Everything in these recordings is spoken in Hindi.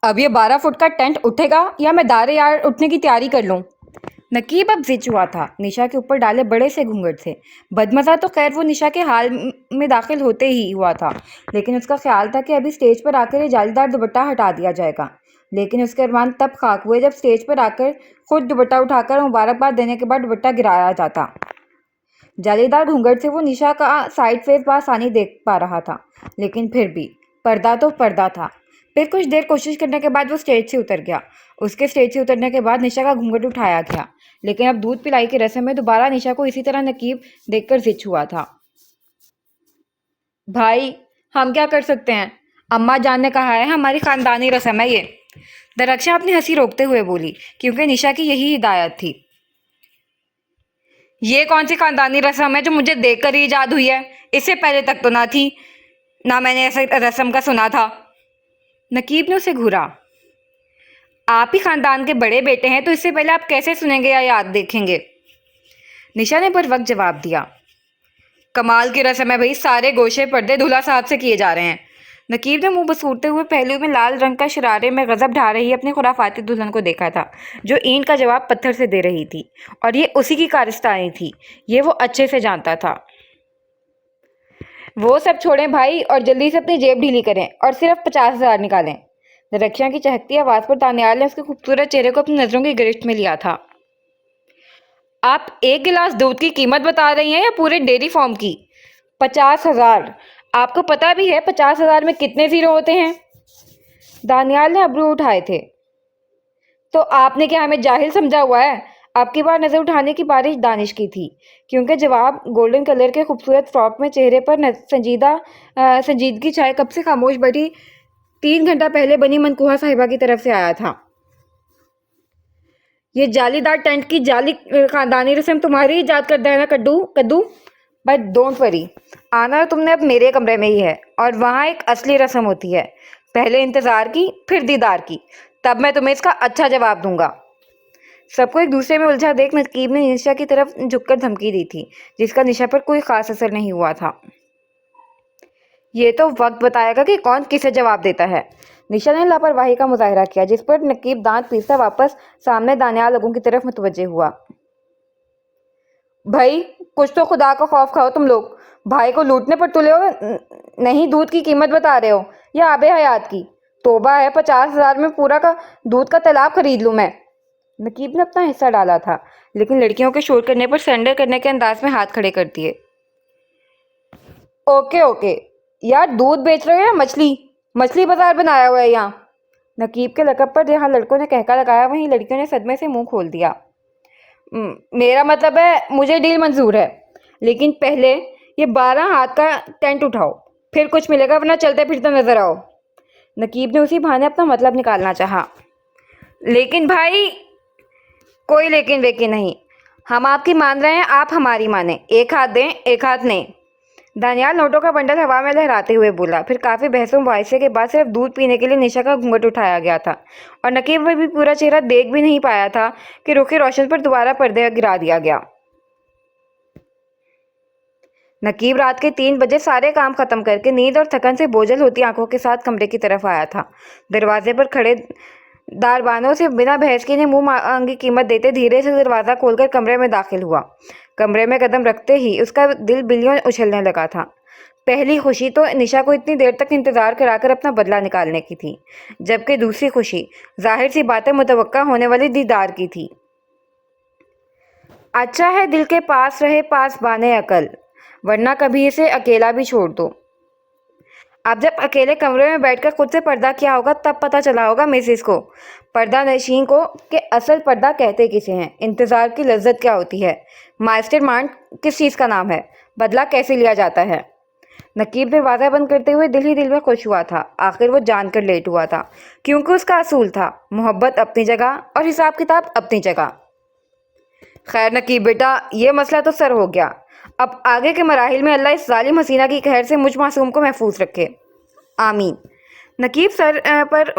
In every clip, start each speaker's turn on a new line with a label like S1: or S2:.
S1: अब ये 12 फुट का टेंट उठेगा या मैं दारे यार उठने की तैयारी कर लूँ। नकीब अब जिच हुआ था। निशा के ऊपर डाले बड़े से घूंघट थे। बदमज़ा तो खैर वो निशा के हाल में दाखिल होते ही हुआ था, लेकिन उसका ख्याल था कि अभी स्टेज पर आकर ये जालीदार दुपट्टा हटा दिया जाएगा। लेकिन उसके अरमान तब खाक हुए जब स्टेज पर आकर खुद दुपट्टा उठाकर मुबारकबाद देने के बाद दुपट्टा गिराया जाता। जालीदार घूंघट से वो निशा का साइड फेस बआसानी देख पा रहा था, लेकिन फिर भी पर्दा तो पर्दा था। फिर कुछ देर कोशिश करने के बाद वो स्टेज से उतर गया। उसके स्टेज से उतरने के बाद निशा का घूंघट उठाया गया, लेकिन अब दूध पिलाई की रस्म में दोबारा निशा को इसी तरह नकीब देखकर जिच हुआ था। भाई, हम क्या कर सकते हैं? अम्मा जान ने कहा है, हमारी खानदानी रस्म है ये। दरक्षा अपनी हंसी रोकते हुए बोली, क्योंकि निशा की यही हिदायत थी। ये कौन सी खानदानी रस्म है जो मुझे देखकर ही इजाद हुई है? इससे पहले तक तो ना थी, ना मैंने ऐसे रस्म का सुना था। नकीब ने उसे घूरा। आप ही खानदान के बड़े बेटे हैं, तो इससे पहले आप कैसे सुनेंगे या याद देखेंगे? निशा ने पर वक्त जवाब दिया। कमाल की रस्म है भाई, सारे गोशे पर्दे दूल्हा साहब से किए जा रहे हैं। नकीब ने मुंह बसूरते हुए पहलू में लाल रंग का शरारे में गजब ढा रही अपनी खुराफाती दुल्हन को देखा था, जो ईंट का जवाब पत्थर से दे रही थी, और ये उसी की कारस्तानी थी। ये वो अच्छे से जानता था। वो सब छोड़ें भाई, और जल्दी से अपनी जेब ढीली करें और सिर्फ 50,000 निकालें। दरक्षा की चहकती आवाज़ पर दानियाल ने उसके खूबसूरत चेहरे को अपनी नज़रों की गिरफ्त में लिया था। आप एक गिलास दूध की कीमत बता रही हैं या पूरे डेयरी फार्म की? 50,000। आपको पता भी है 50,000 में कितने ज़ीरो होते हैं? दानियाल ने अबरू उठाए थे। तो आपने क्या हमें जाहिल समझा हुआ है? आपकी बार नज़र उठाने की बारिश दानिश की थी, क्योंकि जवाब गोल्डन कलर के खूबसूरत फ्रॉक में चेहरे पर संजीदगी छाए कब से खामोश बैठी 3 घंटा पहले बनी मनकूहा साहिबा की तरफ से आया था। ये जालीदार टेंट की जाली खानदानी रस्म तुम्हारी इजाद कर देना कद्दू कद्दू। बट डोंट वरी, आना तुमने अब मेरे कमरे में ही है, और वहाँ एक असली रस्म होती है। पहले इंतज़ार की, फिर दीदार की, तब मैं तुम्हें इसका अच्छा जवाब दूंगा। सबको एक दूसरे में उलझा देख नकीब ने निशा की तरफ झुककर धमकी दी थी, जिसका निशा पर कोई खास असर नहीं हुआ था। ये तो वक्त बताएगा कि कौन किसे जवाब देता है। निशा ने लापरवाही का मुजाहरा किया, जिस पर नकीब दांत पीसता वापस सामने दानियाल लोगों की तरफ मुतवज्जे हुआ। भाई, कुछ तो खुदा का खौफ खाओ तुम लोग। भाई को लूटने पर तुले हो, नहीं दूध की कीमत बता रहे हो या आबे हयात की? तोबा है, 50,000 में पूरा का दूध का तालाब खरीद लूँ मैं। नकीब ने अपना हिस्सा डाला था, लेकिन लड़कियों के शोर करने पर सरेंडर करने के अंदाज में हाथ खड़े कर दिए। ओके ओके, यार दूध बेच रहे हो या मछली? मछली बाजार बनाया हुआ है यहाँ। नकीब के लकब पर जहाँ लड़कों ने कहका लगाया, वहीं लड़कियों ने सदमे से मुंह खोल दिया। मेरा मतलब है, मुझे डील मंजूर है, लेकिन पहले ये 12 हाथ का टेंट उठाओ, फिर कुछ मिलेगा, वरना चलते फिरते नजर आओ। नकीब ने उसी बहाने अपना मतलब निकालना चाहा। लेकिन भाई, कोई लेकिन वेकिन नहीं। हम आपकी मान रहे हैं, आप हमारी माने। एक हाथ दें, एक हाथ नहीं। दानियाल नोटों का बंडल हवा में लहराते हुए बोला। फिर काफ़ी बहसों मुबाहिसे के बाद सिर्फ दूध पीने के लिए निशा का घूंघट उठाया गया था, और नकीब में भी पूरा चेहरा देख भी नहीं पाया था कि रुखे रोशन पर दोबारा पर्दे गिरा दिया गया। नकीब रात के 3 बजे सारे काम खत्म करके नींद और थकन से बोझल होती आंखों के साथ कमरे की तरफ आया था। दरवाजे पर खड़े दारबानों से बिना बहस के मुंह मांगी कीमत देते धीरे से दरवाज़ा खोलकर कमरे में दाखिल हुआ। कमरे में कदम रखते ही उसका दिल बिलियों उछलने लगा था। पहली खुशी तो निशा को इतनी देर तक इंतज़ार कराकर अपना बदला निकालने की थी, जबकि दूसरी खुशी जाहिर सी बातें मुतवक्का होने वाली दीदार की थी। अच्छा है दिल के पास रहे पास बाने अकल, वरना कभी इसे अकेला भी छोड़ दो। आप जब अकेले कमरे में बैठकर खुद से पर्दा किया होगा, तब पता चला होगा मिसिस को, पर्दा नशीन को, कि असल पर्दा कहते किसे हैं, इंतज़ार की लज्जत क्या होती है, मास्टरमाइंड किस चीज़ का नाम है, बदला कैसे लिया जाता है। नकीब दरवाज़ा बंद करते हुए दिल ही दिल में खुश हुआ था। आखिर वो जानकर लेट हुआ था, क्योंकि उसका असूल था मोहब्बत अपनी जगह और हिसाब किताब अपनी जगह। खैर नकीब बेटा, ये मसला तो सर हो गया। अब आगे के मराहिल में अल्लाह इस जालिम हसीना की कहर से मुझ मासूम को महफूज रखे, आमीन। नकीब सर पर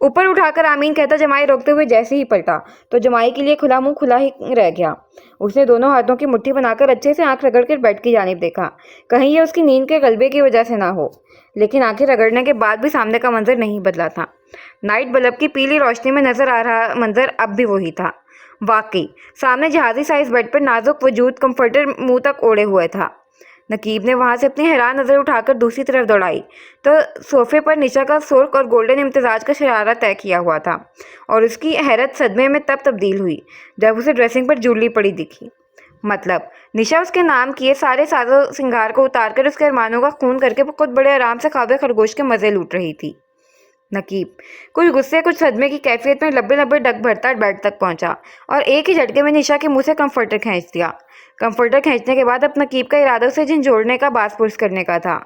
S1: ऊपर उठाकर आमीन कहता जमाई रोकते हुए जैसे ही पलटा, तो जमाई के लिए खुला मुंह खुला ही रह गया। उसने दोनों हाथों की मुट्ठी बनाकर अच्छे से आंख रगड़ कर बेड की जानिब देखा, कहीं ये उसकी नींद के गलबे की वजह से ना हो। लेकिन आंखें रगड़ने के बाद भी सामने का मंजर नहीं बदला था। नाइट बल्ब की पीली रोशनी में नजर आ रहा मंजर अब भी वही था। वाकई सामने जहाजी साइज बेड पर नाजुक वजूद कंफर्टर मुंह तक ओढ़े हुए था। नकीब ने वहां से अपनी हैरान नज़र उठाकर दूसरी तरफ दौड़ाई तो सोफे पर निशा का सुर्ख और गोल्डन इम्तिजाज का शरारा तय किया हुआ था, और उसकी हैरत सदमे में तब तब्दील हुई जब उसे ड्रेसिंग पर जूलरी पड़ी दिखी। मतलब निशा उसके नाम किए सारे साजो सिंगार को उतारकर उसके अरमानों का खून करके वो खुद बड़े आराम से खाबे खरगोश के मज़े लूट रही थी। नकीब कुछ गुस्से कुछ सदमे की कैफियत में लब्बे लब्बे डग भरता बेड तक पहुंचा और एक ही झटके में निशा के मुंह से कंफर्टर खींच दिया। कंफर्टर खींचने के बाद अब नकीब का इरादा उसे झंझोड़ने का बास पुरस करने का था,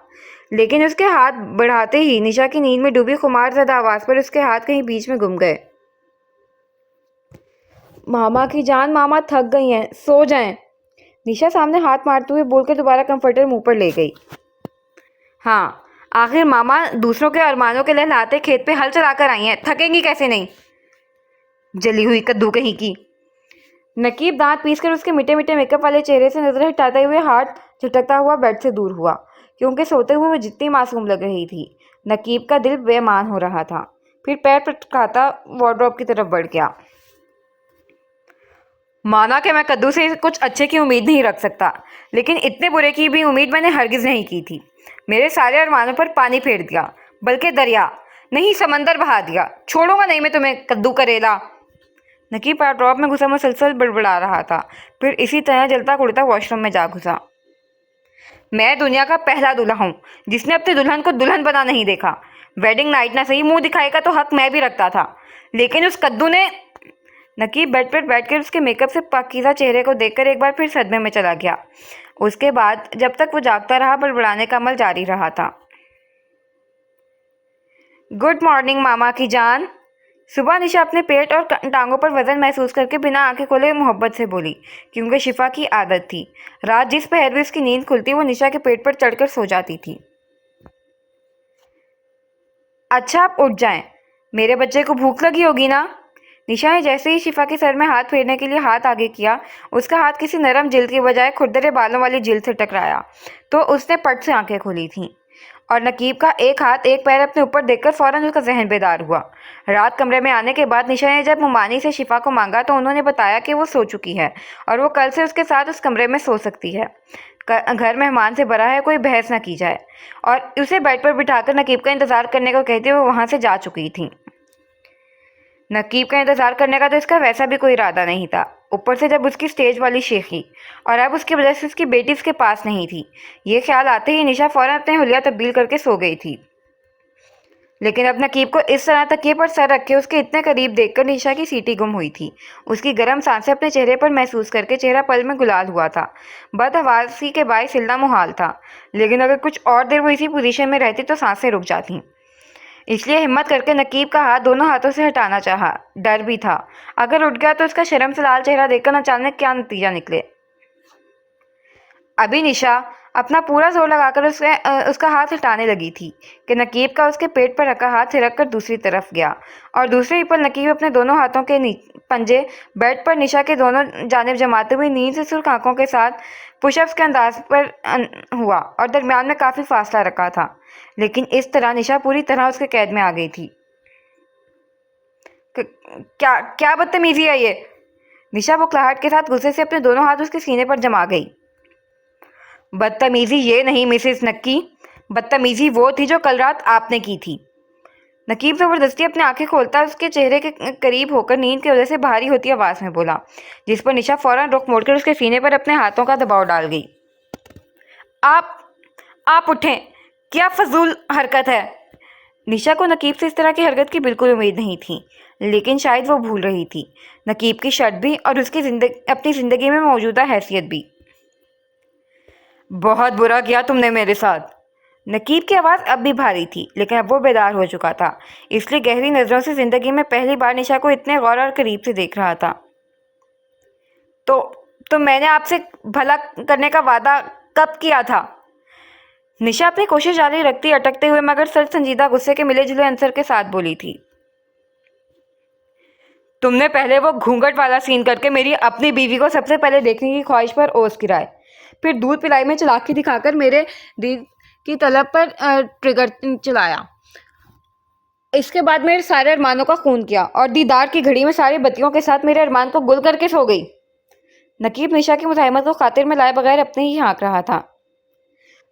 S1: लेकिन उसके हाथ बढ़ाते ही निशा की नींद में डूबी खुमारज़दा आवाज़ पर उसके हाथ कहीं बीच में गुम गए। मामा की जान, मामा थक गई हैं, सो जाएं। निशा सामने हाथ मारते हुए बोलकर दोबारा कंफर्टर मुंह पर ले गई। हाँ, आखिर मामा दूसरों के अरमानों के लहलाते खेत पे हल चलाकर आई हैं, थकेंगी कैसे नहीं, जली हुई कद्दू कहीं की। नकीब दांत पीसकर उसके मिटे मिटे मेकअप वाले चेहरे से नजर हटाते हुए हाथ झटकता हुआ बेड से दूर हुआ, क्योंकि सोते हुए वो जितनी मासूम लग रही थी। नकीब का दिल बेईमान हो रहा था। फिर पैर पटकाता वार्डरोब की तरफ बढ़ गया। माना कि मैं कद्दू से कुछ अच्छे की उम्मीद नहीं रख सकता, लेकिन इतने बुरे की भी उम्मीद मैंने हरगिज़ नहीं की थी। मेरे सारे अरमानों पर पानी फेर दिया, बल्कि दरिया नहीं समंदर बहा दिया। छोड़ूंगा नहीं मैं तुम्हें कद्दू करेला। नकीब वार्डरोब में घुसा मुसलसल बड़बड़ा रहा था, फिर इसी तरह जलता कुड़ता वॉशरूम में जा घुसा। मैं दुनिया का पहला दूल्हा हूँ जिसने अपने दुल्हन को दुल्हन बना नहीं देखा। वेडिंग नाइट ना सही, मुंह दिखाई का तो हक मैं भी रखता था, लेकिन उस कद्दू ने। नकीब बेड पर बैठकर उसके मेकअप से पाकीज़ा चेहरे को देखकर एक बार फिर सदमे में चला गया। उसके बाद जब तक वो जागता रहा, बड़बड़ाने का अमल जारी रहा था। गुड मॉर्निंग मामा की जान। सुबह निशा अपने पेट और टांगों पर वजन महसूस करके बिना आंखें खोले मोहब्बत से बोली, क्योंकि शिफा की आदत थी। रात जिस पहर भी उसकी नींद खुलती वो निशा के पेट पर चढ़कर सो जाती थी। अच्छा, आप उठ जाएं, मेरे बच्चे को भूख लगी होगी ना। निशा ने जैसे ही शिफा के सर में हाथ फेरने के लिए हाथ आगे किया, उसका हाथ किसी नरम जिल्द के बजाय खुरदरे बालों वाली जिल्द से टकराया तो उसने पट से आंखें खोली थीं, और नकीब का एक हाथ एक पैर अपने ऊपर देखकर फौरन उसका जहन बेदार हुआ। रात कमरे में आने के बाद निशा ने जब मुमानी से शिफा को मांगा तो उन्होंने बताया कि वो सो चुकी है और वो कल से उसके साथ उस कमरे में सो सकती है। घर मेहमान से भरा है, कोई बहस ना की जाए, और उसे बेड पर बिठाकर नकीब का इंतज़ार करने को कहते हुए वहाँ से जा चुकी थी। नकीब का इंतज़ार करने का तो इसका वैसा भी कोई इरादा नहीं था, ऊपर से जब उसकी स्टेज वाली शेखी और अब उसकी वजह से उसकी बेटी उसके पास नहीं थी। ये ख्याल आते ही निशा फ़ौरन अपने हुलिया तब्दील करके सो गई थी। लेकिन अब नकीब को इस तरह तकिए पर सर रख के उसके इतने करीब देखकर निशा की सीटी गुम हुई थी। उसकी गर्म सांसें अपने चेहरे पर महसूस करके चेहरा पल में गुलाल हुआ था। बदहवासी के बायस हिलना मुहाल था, लेकिन अगर कुछ और देर वो इसी पोजीशन में रहती तो सांसें रुक जाती। इसलिए हिम्मत करके नकीब का हाथ दोनों हाथों से हटाना चाहा। डर भी था, अगर उठ गया तो उसका शर्म से लाल चेहरा देखकर न जाने क्या नतीजा निकले। अभी निशा अपना पूरा जोर लगाकर उसका हाथ हटाने लगी थी कि नकीब का उसके पेट पर रखा हाथ थिरक कर दूसरी तरफ गया, और दूसरे ही पल नकीब अपने दोनों हाथों के पंजे बेड पर निशा के दोनों जानिब जमाते हुए नींद से सुर्ख आंखों के साथ पुशअप्स के अंदाज पर हुआ, और दरमियान में काफ़ी फासला रखा था। लेकिन इस तरह निशा पूरी तरह उसके कैद में आ गई थी। क्या क्या बदतमीजी है ये। निशा बुखलाहट के साथ गुस्से से अपने दोनों हाथ उसके सीने पर जमा गई। बदतमीजी ये नहीं मिसेस नक्की, बदतमीजी वो थी जो कल रात आपने की थी। नकीब ज़बरदस्ती अपनी आंखें खोलता उसके चेहरे के करीब होकर नींद की वजह से भारी होती आवाज़ में बोला, जिस पर निशा फौरन रुख मोड़कर उसके सीने पर अपने हाथों का दबाव डाल गई। आप उठें, क्या फजूल हरकत है। निशा को नकीब से इस तरह की हरकत की बिल्कुल उम्मीद नहीं थी, लेकिन शायद वो भूल रही थी नकीब की शर्त भी और उसकी अपनी ज़िंदगी में मौजूदा हैसियत भी। बहुत बुरा किया तुमने मेरे साथ। नकीब की आवाज़ अब भी भारी थी, लेकिन अब वो बेदार हो चुका था, इसलिए गहरी नज़रों से ज़िंदगी में पहली बार निशा को इतने गौर और करीब से देख रहा था। तो मैंने आपसे भला करने का वादा कब किया था। निशा अपनी कोशिश जारी रखती अटकते हुए मगर सर संजीदा गुस्से के मिले जुले आंसर के साथ बोली थी, तुमने पहले वो घूंघट वाला सीन करके मेरी अपनी बीवी को सबसे पहले देखने की ख्वाहिश पर ओस गिराए, फिर दूध पिलाई में चालाकी दिखाकर मेरे की तलब पर ट्रिगर चलाया। इसके बाद मेरे सारे अरमानों का खून किया और दीदार की घड़ी में सारी बत्तियों के साथ मेरे अरमान को गुल करके सो गई। नकीब निशा की मुज़ाहिमत को खातिर में लाए बगैर अपने ही हाँक रहा था।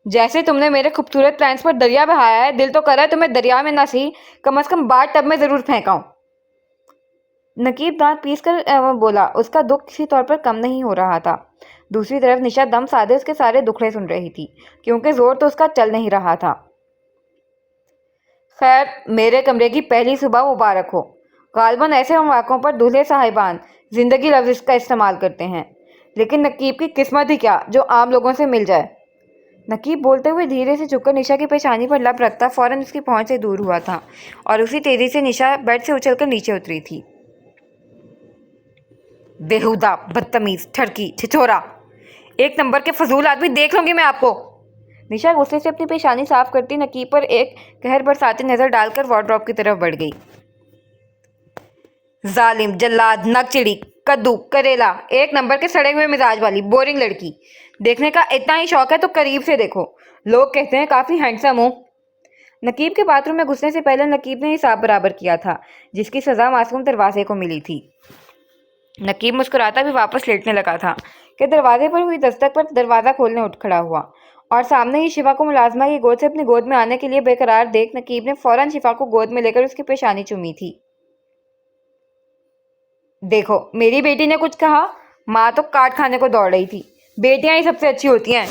S1: जैसे तुमने मेरे खूबसूरत प्लान्स पर दरिया बहाया है, दिल तो कर रहा है तुम्हें दरिया में ना सही, कम से कम बाथ टब में जरूर फेंकाऊं। नकीब दांत पीस कर बोला। उसका दुख किसी तौर पर कम नहीं हो रहा था। दूसरी तरफ निशा दम साधे उसके सारे दुखड़े सुन रही थी, क्योंकि जोर तो उसका चल नहीं रहा था। खैर, मेरे कमरे की पहली सुबह मुबारक हो। गालबन ऐसे मौक़ों पर दूल्हे साहिबान जिंदगी लफ्ज़ इसका इस्तेमाल करते हैं, लेकिन नकीब की किस्मत ही क्या जो आम लोगों से मिल जाए। नकीब बोलते हुए धीरे से झुककर निशा की पेशानी पर लब रखता फौरन उसकी पहुंच से दूर हुआ था और उसी तेजी से निशा बेड से उछलकर नीचे उतरी थी। बेहुदा, बदतमीज, ठरकी, छिछोरा, एक नंबर के फजूल आदमी, देख लूंगी मैं आपको। निशा गुस्से से अपनी पेशानी साफ करती नकीब पर एक कहर बरसाती नजर डालकर वार्डरोब की तरफ बढ़ गई। जालिम, जल्लाद, नकचिड़ी, कद्दू, करेला, एक नंबर के सड़े हुए मिजाज वाली बोरिंग लड़की। देखने का इतना ही शौक है तो करीब से देखो। लोग कहते हैं काफी हैंडसम हो। नकीब के बाथरूम में घुसने से पहले नकीब ने हिसाब बराबर किया था, जिसकी सजा मासूम दरवाजे को मिली थी। नकीब मुस्कुराता भी वापस लेटने लगा था कि दरवाजे पर हुई दस्तक पर दरवाजा खोलने उठ खड़ा हुआ और सामने ही शिफा को मुलाजमा की गोद से अपनी गोद में आने के लिए बेकरार देख नकीब ने फौरन शिफा को गोद में लेकर उसकी पेशानी चूमी थी। देखो, मेरी बेटी ने कुछ कहा, माँ तो काट खाने को दौड़ रही थी। बेटियां ही सबसे अच्छी होती हैं।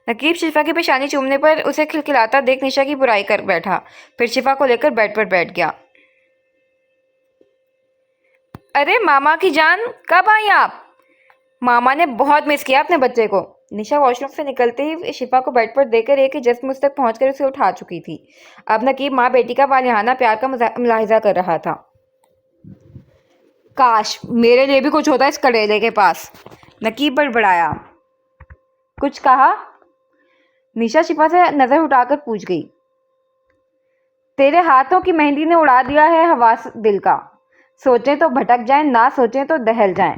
S1: नकीब शिफा की पेशानी चूमने पर उसे खिलखिलाता देख निशा की बुराई कर बैठा, फिर शिफा को लेकर बेड पर बैठ गया। अरे मामा की जान, कब आई आप? मामा ने बहुत मिस किया अपने बच्चे को। निशा वॉशरूम से निकलते ही शिफा को बेड पर देकर एक ही जस्ट मुझ तक पहुंचकर उसे उठा चुकी थी। अब नकीब माँ बेटी का वालिहाना प्यार का मुलाहिजा कर रहा था। काश मेरे लिए भी कुछ होता इस कड़ेले के पास, नकीब बड़बड़ाया। कुछ कहा? निशा शिफा से नजर उठाकर पूछ गई। तेरे हाथों की मेहंदी ने उड़ा दिया है हवास दिल का, सोचें तो भटक जाएं, ना सोचें तो दहल जाएं।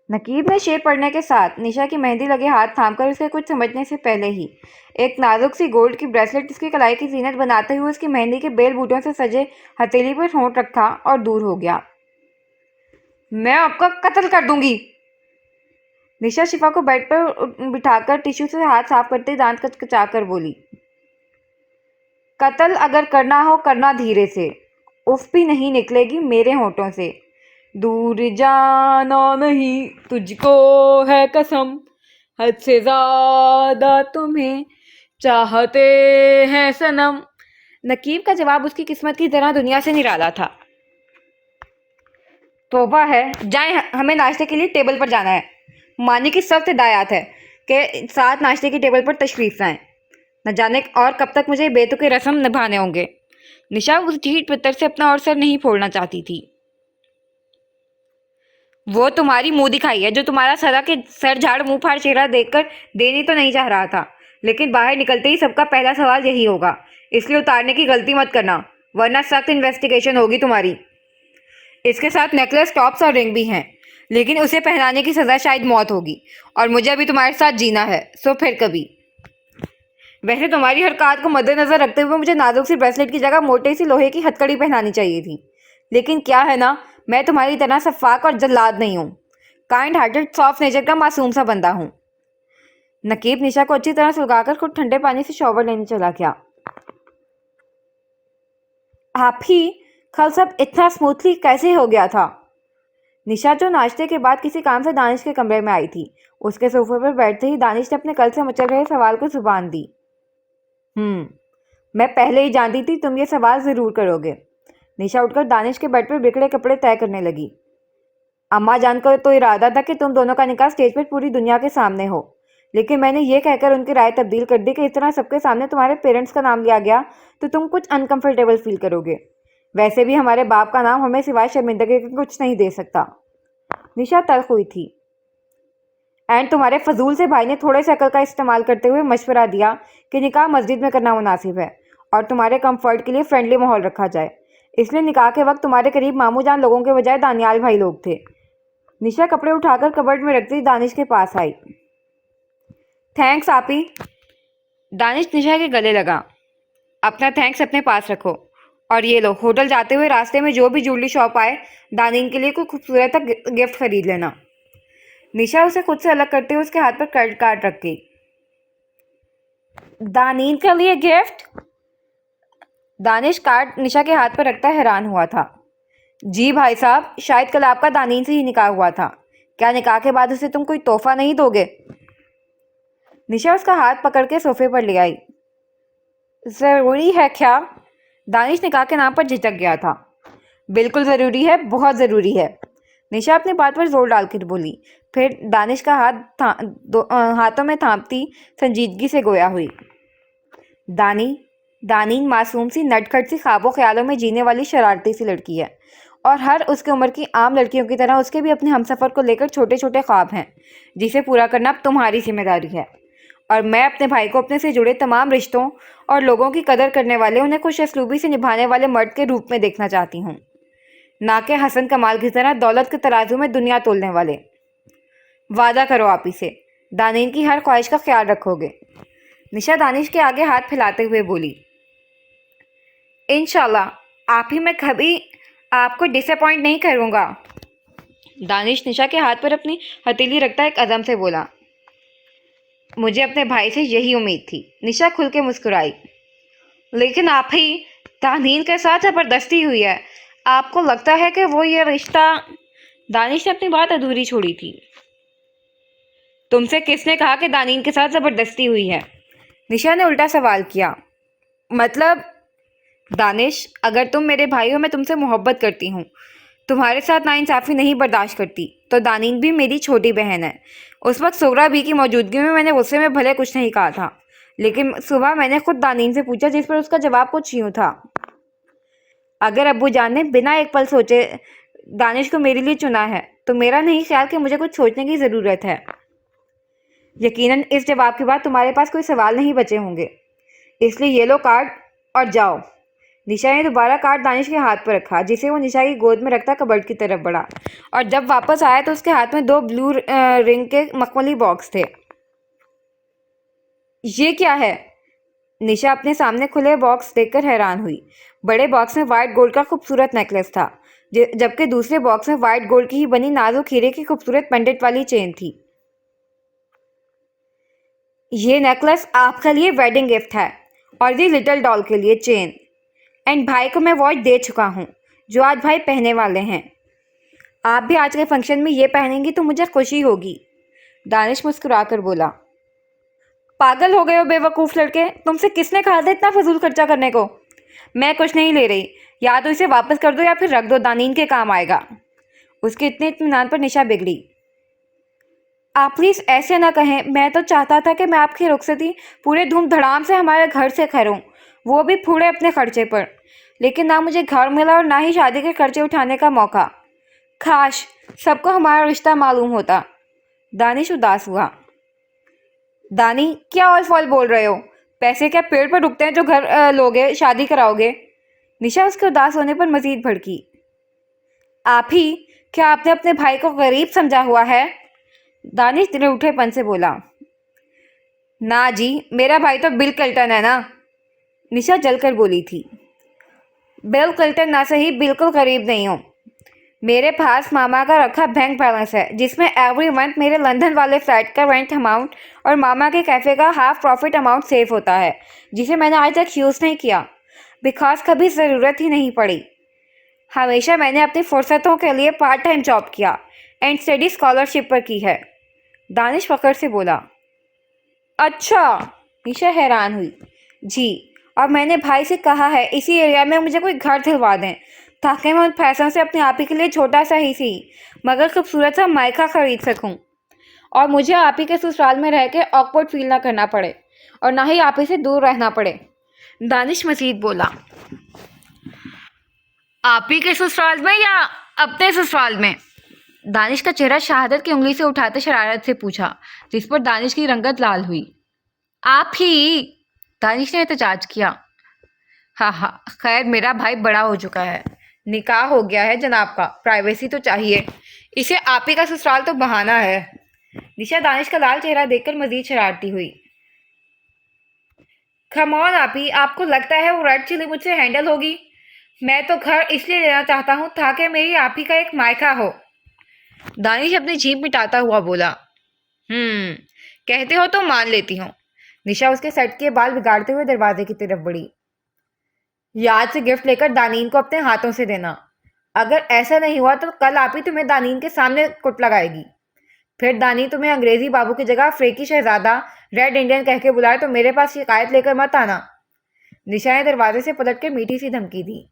S1: नकीब ने शेर पड़ने के साथ निशा की मेहंदी लगे हाथ थामकर उसके कुछ समझने से पहले ही एक नाजुक सी गोल्ड की ब्रेसलेट उसकी कलाई की जीनत बनाते हुए उसकी मेहंदी के बेल बूटों से सजे हथेली पर ठोंक रखा और दूर हो गया। मैं आपका कत्ल कर दूंगी। निशा शिफा को बेड पर बिठाकर टिश्यू से हाथ साफ करते दांत कचकचाकर बोली। कत्ल अगर करना हो करना धीरे से, उफ भी नहीं निकलेगी मेरे होठों से। दूर जाना नहीं तुझको है कसम, हद से ज्यादा तुम्हें चाहते हैं सनम। नकीब का जवाब उसकी किस्मत की तरह दुनिया से निराला था। तौबा है, जाएं, हमें नाश्ते के लिए टेबल पर जाना है। मानी की सख्त हिदायत है कि साथ नाश्ते की टेबल पर तशरीफ लाएं। न जाने और कब तक मुझे बेतुके रस्म निभाने होंगे। निशा उस ढीठ पितर से अपना और सर नहीं फोड़ना चाहती थी। वो तुम्हारी मुंह दिखाई है जो तुम्हारा सदा के सर झाड़ मुंह फाड़ चेहरा देखकर देनी तो नहीं चाह रहा था, लेकिन बाहर निकलते ही सबका पहला सवाल यही होगा, इसलिए उतारने की गलती मत करना, वरना सख्त इन्वेस्टिगेशन होगी तुम्हारी। इसके साथ नेकलेस, टॉप्स और रिंग भी हैं, लेकिन उसे पहनाने की सजा शायद मौत होगी और मुझे अभी तुम्हारे साथ जीना है, सो फिर कभी। वैसे तुम्हारी हरकत को मद्देनजर रखते हुए मुझे नाजुक सी ब्रेसलेट की जगह मोटे सी लोहे की हथकड़ी पहनानी चाहिए थी, लेकिन क्या है ना, मैं तुम्हारी तरह सफाक और जल्लाद नहीं हूँ। काइंड हार्टेड सॉफ्ट नेचर का मासूम सा बंदा हूँ। नकीब निशा को अच्छी तरह सुलगाकर खुद ठंडे पानी से शॉवर लेने चला गया। आप ही कल सब इतना स्मूथली कैसे हो गया था? निशा जो नाश्ते के बाद किसी काम से दानिश के कमरे में आई थी, उसके सोफे पर बैठते ही दानिश ने अपने कल से मचल रहे सवाल को जुबान दी। मैं पहले ही जानती थी तुम ये सवाल जरूर करोगे। निशा उठकर दानिश के बेड पर बिखरे कपड़े तय करने लगी। अम्मा जान का तो इरादा था कि तुम दोनों का निकाह स्टेज पर पूरी दुनिया के सामने हो, लेकिन मैंने ये कहकर उनकी राय तब्दील कर दी कि इस तरह सबके सामने तुम्हारे पेरेंट्स का नाम लिया गया तो तुम कुछ अनकंफर्टेबल फील करोगे। वैसे भी हमारे बाप का नाम हमें सिवाय शर्मिंदगी के कुछ नहीं दे सकता। निशा तल्ख हुई थी। एंड तुम्हारे फजूल से भाई ने थोड़े से अकल का इस्तेमाल करते हुए मशवरा दिया कि निकाह मस्जिद में करना मुनासिब है और तुम्हारे कंफर्ट के लिए फ्रेंडली माहौल रखा जाए, इसलिए निकाह के वक्त तुम्हारे करीब मामू जान लोगों के बजाय दानियाल भाई लोग थे। निशा कपड़े उठाकर कबर्ड में रखती दानिश के पास आई। थैंक्स आपी। दानिश निशा के गले लगा। अपना थैंक्स अपने पास रखो। और ये लो, होटल जाते हुए रास्ते में जो भी ज्वेलरी शॉप आए, दानीन के लिए कोई खूबसूरत गिफ्ट खरीद लेना। निशा उसे खुद से अलग करते हुए उसके हाथ पर क्रेडिट कार्ड रख गई। दानीन के लिए गिफ्ट? दानिश कार्ड निशा के हाथ पर रखता हैरान हुआ था। जी भाई साहब, शायद कल आपका दानीन से ही निकाह हुआ था। क्या निकाह के बाद उसे तुम कोई तोहफा नहीं दोगे? निशा उसका हाथ पकड़ के सोफे पर ले आई। ज़रूरी है क्या? दानिश निकाह के नाम पर झिझक गया था। बिल्कुल ज़रूरी है, बहुत ज़रूरी है। निशा अपनी बात पर जोर डालकर बोली। फिर दानिश का हाथों में थामती संजीदगी से गोया हुई। दानीन मासूम सी नटखट सी ख्वाबों ख्यालों में जीने वाली शरारती सी लड़की है, और हर उसकी उम्र की आम लड़कियों की तरह उसके भी अपने हमसफ़र को लेकर छोटे छोटे ख्वाब हैं, जिसे पूरा करना अब तुम्हारी जिम्मेदारी है। और मैं अपने भाई को अपने से जुड़े तमाम रिश्तों और लोगों की कदर करने वाले, उन्हें खुश असलूबी से निभाने वाले मर्द के रूप में देखना चाहती हूँ, ना कि हसन कमाल की तरह दौलत के तराजू में दुनिया तोलने वाले। वादा करो आप इसे, दानीन की हर ख्वाहिश का ख्याल रखोगे। निशा दानिश के आगे हाथ फैलाते हुए बोली। इंशाल्लाह आप ही, मैं कभी आपको डिसअपॉइंट नहीं करूँगा। दानिश निशा के हाथ पर अपनी हथेली रखता एक अज़म से बोला। मुझे अपने भाई से यही उम्मीद थी। निशा खुल के मुस्कुराई। लेकिन आप ही, दानीन के साथ ज़बरदस्ती हुई है। आपको लगता है कि वो ये रिश्ता? दानिश ने अपनी बात अधूरी छोड़ी थी। तुमसे किसने कहा कि दानीन के साथ ज़बरदस्ती हुई है? निशा ने उल्टा सवाल किया। मतलब? दानिश, अगर तुम मेरे भाई हो, मैं तुमसे मोहब्बत करती हूँ, तुम्हारे साथ नाइंसाफ़ी नहीं बर्दाश्त करती, तो दानीन भी मेरी छोटी बहन है। उस वक्त सोगरा भी की मौजूदगी में मैंने गुस्से में भले कुछ नहीं कहा था, लेकिन सुबह मैंने खुद दानीन से पूछा, जिस पर उसका जवाब कुछ यूँ था। अगर अब्बू जान ने बिना एक पल सोचे दानिश को मेरे लिए चुना है, तो मेरा नहीं ख्याल कि मुझे कुछ सोचने की ज़रूरत है। यकीनन इस जवाब के बाद तुम्हारे पास कोई सवाल नहीं बचे होंगे, इसलिए ये लो कार्ड और जाओ। निशा ने दोबारा कार्ड दानिश के हाथ पर रखा, जिसे वो निशा की गोद में रखता कबर्ड की तरफ बढ़ा, और जब वापस आया तो उसके हाथ में 2 ब्लू रिंग के मखमली बॉक्स थे। ये क्या है? निशा अपने सामने खुले बॉक्स देखकर हैरान हुई। बड़े बॉक्स में वाइट गोल्ड का खूबसूरत नेकलेस था, जबकि दूसरे बॉक्स में वाइट गोल्ड की ही बनी नाजुक हीरे की खूबसूरत पेंडेंट वाली चेन थी। ये नेकलेस आपके लिए वेडिंग गिफ्ट है, और ये लिटिल डॉल के लिए चेन। एंड भाई को मैं वॉच दे चुका हूँ, जो आज भाई पहनने वाले हैं। आप भी आज के फंक्शन में ये पहनेंगी तो मुझे खुशी होगी। दानिश मुस्कुरा कर बोला। पागल हो गए हो बेवकूफ़ लड़के, तुमसे किसने कहा था इतना फजूल खर्चा करने को? मैं कुछ नहीं ले रही, या तो इसे वापस कर दो या फिर रख दो, दानीन के काम आएगा। उसके इतने इत्मीनान पर निशा बिगड़ी। आप प्लीज़ ऐसे ना कहें, मैं तो चाहता था कि मैं आपकी रुखसती पूरे धूमधड़ाम से हमारे घर से करूं, वो भी पूरे अपने खर्चे पर। लेकिन ना मुझे घर मिला और ना ही शादी के खर्चे उठाने का मौका। काश सबको हमारा रिश्ता मालूम होता। दानिश उदास हुआ। दानी, क्या ऑल फॉल बोल रहे हो? पैसे क्या पेड़ पर रुकते हैं जो घर लोगे, शादी कराओगे? निशा उसके उदास होने पर मजीद भड़की। आप ही, क्या आपने अपने भाई को गरीब समझा हुआ है? दानिश दिले उठेपन से बोला। ना जी, मेरा भाई तो बिल क्लिंटन है ना। निशा जलकर बोली थी। बिल क्लिंटन ना सही, बिल्कुल गरीब नहीं हूँ। मेरे पास मामा का रखा बैंक बैलेंस है, जिसमें एवरी मंथ मेरे लंदन वाले फ्लैट का रेंट अमाउंट और मामा के कैफ़े का हाफ प्रॉफिट अमाउंट सेव होता है, जिसे मैंने आज तक यूज़ नहीं किया, बिकॉज कभी ज़रूरत ही नहीं पड़ी। हमेशा मैंने अपनी फुर्सतों के लिए पार्ट टाइम जॉब किया एंड स्टडी स्कॉलरशिप पर की है। दानिश फखर से बोला। अच्छा, निशा हैरान हुई। जी, और मैंने भाई से कहा है इसी एरिया में मुझे कोई घर दिलवा दें, ताकि मैं उन पैसों से अपने आप ही के लिए छोटा सा ही सही मगर खूबसूरत सा मायका खरीद सकूं, और मुझे आप ही के ससुराल में रह के ऑकवर्ड फील ना करना पड़े, और ना ही आप ही से दूर रहना पड़े। दानिश मजीद बोला। आप ही के ससुराल में या अपने ससुराल में? दानिश का चेहरा शहादत की उंगली से उठाते शरारत से पूछा, जिस पर दानिश की रंगत लाल हुई। आप ही, दानिश ने एहतजाज किया। हाँ हाँ, खैर मेरा भाई बड़ा हो चुका है, निकाह हो गया है जनाब का, प्राइवेसी तो चाहिए। इसे आप ही का ससुराल तो बहाना है। निशा दानिश का लाल चेहरा देखकर मजीद शरारती हुई। कम ऑन आपी, आपको लगता है वो रेड चिली मुझसे हैंडल होगी? मैं तो घर इसलिए लेना चाहता हूँ ताकि मेरी आपी का एक मायका हो। दानिश अपनी जीभ मिटाता हुआ बोला। हम्म, कहते हो तो मान लेती हूँ। निशा उसके शर्ट के बाल बिगाड़ते हुए दरवाजे की तरफ बढ़ी। याद से गिफ्ट लेकर दानीन को अपने हाथों से देना। अगर ऐसा नहीं हुआ तो कल आप ही तुम्हें दानीन के सामने कुट लगाएगी। फिर दानी तुम्हें अंग्रेजी बाबू की जगह अफ्रीकी शहजादा रेड इंडियन कह के बुलाए तो मेरे पास शिकायत लेकर मत आना। निशा ने दरवाजे से पलट के मीठी सी धमकी दी।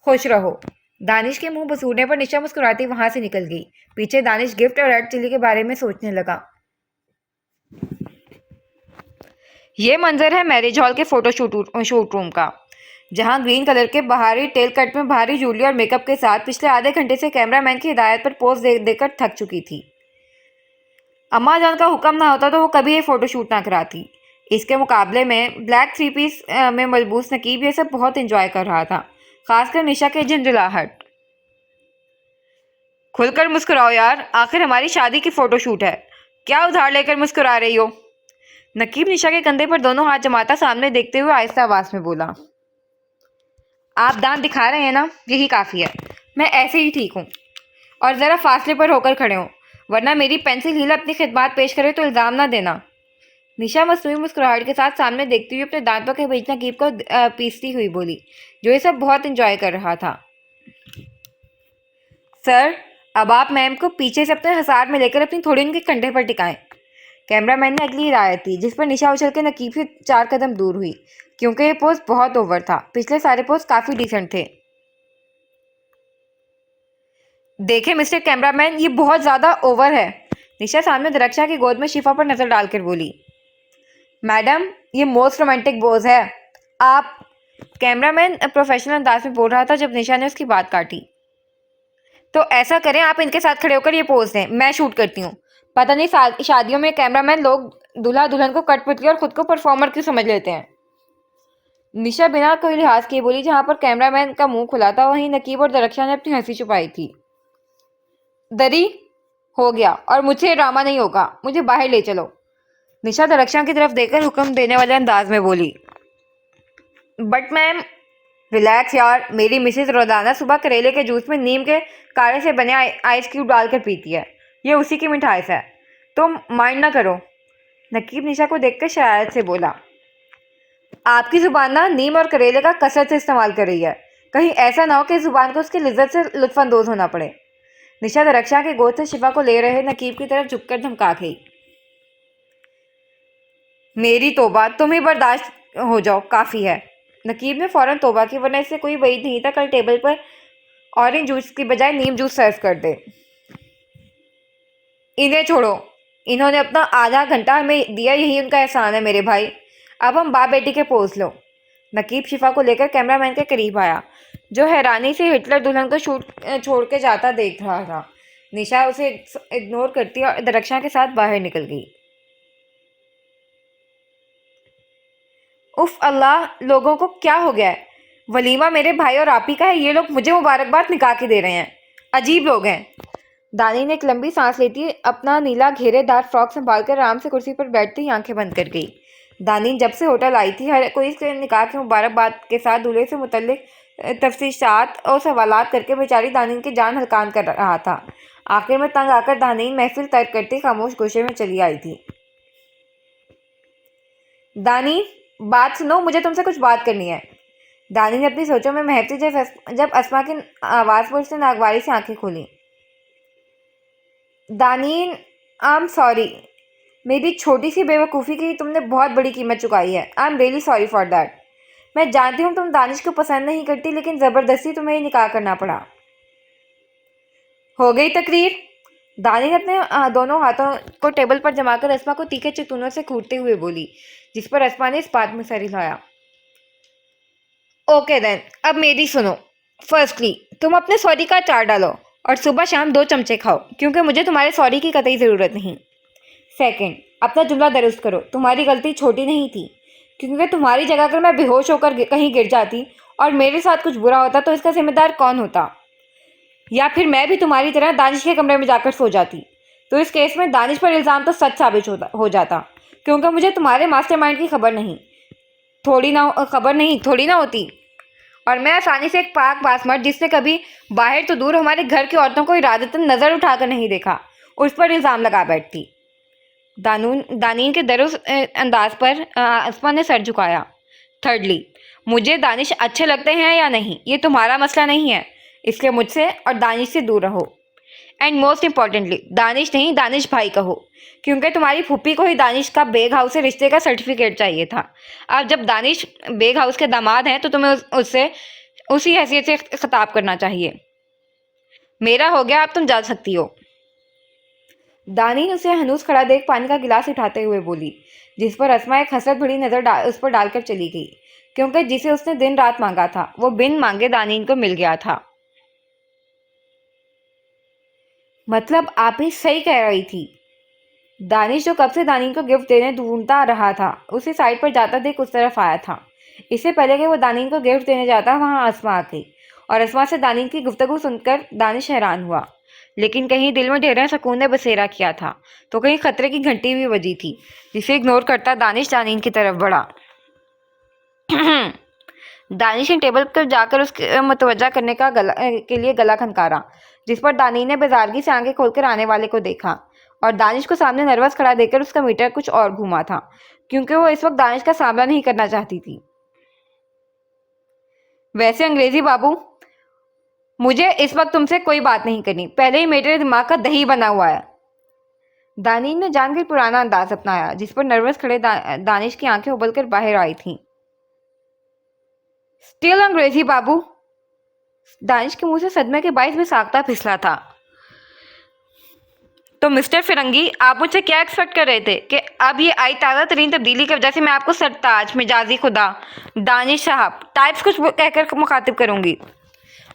S1: खुश रहो। दानिश के मुंह बसूरने पर निशा मुस्कुराती वहां से निकल गई। पीछे दानिश गिफ्ट और रेड चिली के बारे में सोचने लगा। ये मंजर है मैरिज हॉल के फोटो शूट रूम का, जहां ग्रीन कलर के बाहरी टेल कट में भारी ज्वेलरी और मेकअप के साथ पिछले आधे घंटे से कैमरामैन की हिदायत पर पोज देकर थक चुकी थी। अम्मा जान का हुक्म ना होता तो वो कभी ये फोटो शूट ना कराती। इसके मुकाबले में ब्लैक थ्री पीस में मलबूस नकीब ये सब बहुत एंजॉय कर रहा था, खासकर निशा के झंझलाहट। खुलकर मुस्कुराओ यार, आखिर हमारी शादी की फोटो शूट है। क्या उधार लेकर मुस्कुरा रही हो? नकीब निशा के कंधे पर दोनों हाथ जमाता सामने देखते हुए आहिस्ता आवाज में बोला। आप दांत दिखा रहे हैं ना, यही काफ़ी है। मैं ऐसे ही ठीक हूँ। और ज़रा फासले पर होकर खड़े हों, वरना मेरी पेंसिल हील अपनी खिदमत पेश करे तो इल्ज़ाम ना देना। निशा मसनूई मुस्कुराहट के साथ सामने देखती हुई अपने दांतों के बीच नकीब को पीसती हुई बोली, जो ये सब बहुत इंजॉय कर रहा था। सर, अब आप मैम को पीछे से अपने हसार में लेकर अपनी थोड़ी उनके कंधे पर टिकाएं। कैमरामैन ने अगली हिदायत दी, जिस पर निशा उछल के नकीब से 4 कदम दूर हुई, क्योंकि ये पोज बहुत ओवर था। पिछले सारे पोज काफ़ी डिसेंट थे। देखे मिस्टर कैमरामैन, ये बहुत ज़्यादा ओवर है। निशा सामने दरक्षा की गोद में शिफा पर नजर डालकर बोली। मैडम, ये मोस्ट रोमांटिक पोज है। आप कैमरामैन प्रोफेशनल अंदाज में बोल रहा था जब निशा ने उसकी बात काटी। तो ऐसा करें, आप इनके साथ खड़े होकर ये पोज दें, मैं शूट करती हूँ। पता नहीं शादियों में कैमरामैन लोग दूल्हा दुल्हन को कठपुतली और खुद को परफॉर्मर क्यों समझ लेते हैं। निशा बिना कोई लिहाज किए बोली। जहां पर कैमरामैन का मुंह खुला था वहीं नकीब और दरक्षा ने अपनी हंसी छुपाई थी। दरी हो गया और मुझसे ये ड्रामा नहीं होगा, मुझे बाहर ले चलो। निशा दरक्षा की तरफ देखकर हुक्म देने वाले अंदाज में बोली। बट मैम, रिलैक्स यार, मेरी मिसेज रोजाना सुबह करेले के जूस में नीम के काढ़े से बने आइस क्यूब डालकर पीती है। ये उसी की मिठास है, तुम माइंड ना करो। नकीब निशा को देखकर शरारत से बोला। आपकी जुबान ना नीम और करेले का कसरत से इस्तेमाल कर रही है, कहीं ऐसा ना हो कि जुबान को उसकी लिज्जत से लुत्फानंदोज होना पड़े। निशा दरक्षा के गोद से शिफा को ले रहे नकीब की तरफ झुककर धमका गई। मेरी तौबा, तुम ही बर्दाश्त हो जाओ, काफ़ी है। नकीब ने फौरन तौबा की, वरना इससे कोई वईद नहीं था कल टेबल पर ऑरेंज जूस की बजाय नीम जूस सर्व कर दे। इन्हें छोड़ो, इन्होंने अपना आधा घंटा हमें दिया, यही उनका एहसान है मेरे भाई। अब हम बाप बेटी के पोज लो। नकीब शिफा को लेकर कैमरामैन के करीब आया, जो हैरानी से हिटलर दुल्हन को छोड़ के जाता देख रहा था। निशा उसे इग्नोर करती और दरक्षा के साथ बाहर निकल गई। उफ अल्लाह, लोगों को क्या हो गया है? वलीमा मेरे भाई और आपी का है, ये लोग मुझे मुबारकबाद निकाह के दे रहे हैं। अजीब लोग हैं। दानी ने एक लंबी सांस लेती अपना नीला घेरेदार फ्रॉक संभाल कर आराम से कुर्सी पर बैठती ही आंखें बंद कर गई। दानी जब से होटल आई थी, हर कोई इसके निकाह की मुबारकबाद के साथ दूल्हे से मुतल्लिक तफसीशात और सवालात करके बेचारी दानी की जान हलकान कर रहा था। आखिर में तंग आकर दानी महफिल तर्क करती खामोश गोशे में चली आई थी। दानी, बात सुनो, मुझे तुमसे कुछ बात करनी है। दानी ने अपनी सोचों में महकती जब अस्मा की आवाज़ पर उसने नागवारी से आंखें खोली। दानी, आई एम सॉरी, मेरी छोटी सी बेवकूफ़ी की तुमने बहुत बड़ी कीमत चुकाई है। I am really sorry for that. मैं जानती हूँ तुम दानिश को पसंद नहीं करती, लेकिन ज़बरदस्ती तुम्हें ही निकाह करना पड़ा। हो गई तकरीर। दानी ने अपने दोनों हाथों को टेबल पर जमाकर अस्मा को तीखे चितूनों से घूरते हुए बोली, जिस पर अस्मा ने इस बात में सर हिलाया। ओके देन, अब मेरी सुनो। फर्स्टली, तुम अपने सॉरी का अचार डालो और सुबह शाम 2 चमचे खाओ, क्योंकि मुझे तुम्हारे सॉरी की कतई ज़रूरत नहीं। सेकंड, अपना जुमला दुरुस्त करो, तुम्हारी गलती छोटी नहीं थी, क्योंकि तुम्हारी जगह अगर मैं बेहोश होकर कहीं गिर जाती और मेरे साथ कुछ बुरा होता तो इसका जिम्मेदार कौन होता? या फिर मैं भी तुम्हारी तरह दानिश के कमरे में जाकर सो जाती, तो इस केस में दानिश पर इल्ज़ाम तो सच साबित हो जाता, क्योंकि मुझे तुम्हारे मास्टरमाइंड की खबर नहीं। खबर नहीं थोड़ी ना होती। और मैं आसानी से एक पाक बासमर्द जिसने कभी बाहर तो दूर हमारे घर की औरतों को इरादतन नजर उठाकर नहीं देखा, उस पर इल्जाम लगा बैठती। दानीन के दरुस अंदाज पर आसमा ने सर झुकाया। थर्डली, मुझे दानिश अच्छे लगते हैं या नहीं ये तुम्हारा मसला नहीं है, इसलिए मुझसे और दानिश से दूर रहो। एंड मोस्ट इम्पॉर्टेंटली दानिश नहीं दानिश भाई कहो, क्योंकि तुम्हारी फूफी को ही दानिश का बेग हाउस से रिश्ते का सर्टिफिकेट चाहिए था। अब जब दानिश बेग हाउस के दामाद हैं तो तुम्हें उससे उसी हैसियत से खिताब करना चाहिए। मेरा हो गया, अब तुम जा सकती हो। दानीन उसे हनूस खड़ा देख पानी का गिलास उठाते हुए बोली, जिस पर अस्मा एक हसरत भरी नजर उस पर डालकर चली गई, क्योंकि जिसे उसने दिन रात मांगा था वो बिन मांगे दानीन को मिल गया था। मतलब आप ही सही कह रही थी। दानिश जो कब से दानीन को गिफ्ट देने ढूंढता रहा था उसे साइड पर जाता देख उस तरफ आया था। इससे पहले कि वो दानीन को गिफ्ट देने जाता वहां अस्मा आ गई और अस्मा से दानीन की गुफ्तगू सुनकर दानिश हैरान हुआ, लेकिन कहीं दिल में ढेर सुकून ने बसेरा किया था तो कहीं खतरे की घंटी भी बजी थी, जिसे इग्नोर करता दानिश दानीन की तरफ बढ़ा। दानिश ने टेबल पर जाकर उसके मुतवज्जा करने के लिए गला खनकारा, जिस पर दानीन ने बेजारगी से आंखें खोलकर आने वाले को देखा और दानिश को सामने नर्वस खड़ा देखकर उसका मीटर कुछ और घूमा था, क्योंकि वो इस वक्त दानिश का सामना नहीं करना चाहती थी। वैसे अंग्रेजी बाबू, मुझे इस वक्त तुमसे कोई बात नहीं करनी, पहले ही मेरे दिमाग का दही बना हुआ है। दानीन ने जानकर पुराना अंदाज अपनाया, जिस पर नर्वस खड़े दानिश की आंखें उबलकर बाहर आई थीं। स्टिल अंग्रेजी बाबू। दानिश के मुंह से सदमे के बाइस में साख्ता फिसला था। तो मिस्टर फिरंगी, आप मुझसे क्या एक्सपेक्ट कर रहे थे कि अब ये आई ताज़ा तरीन तब्दीली की वजह से मैं आपको सरताज मिजाजी खुदा दानिश साहब टाइप्स कुछ कहकर मुखातिब करूंगी।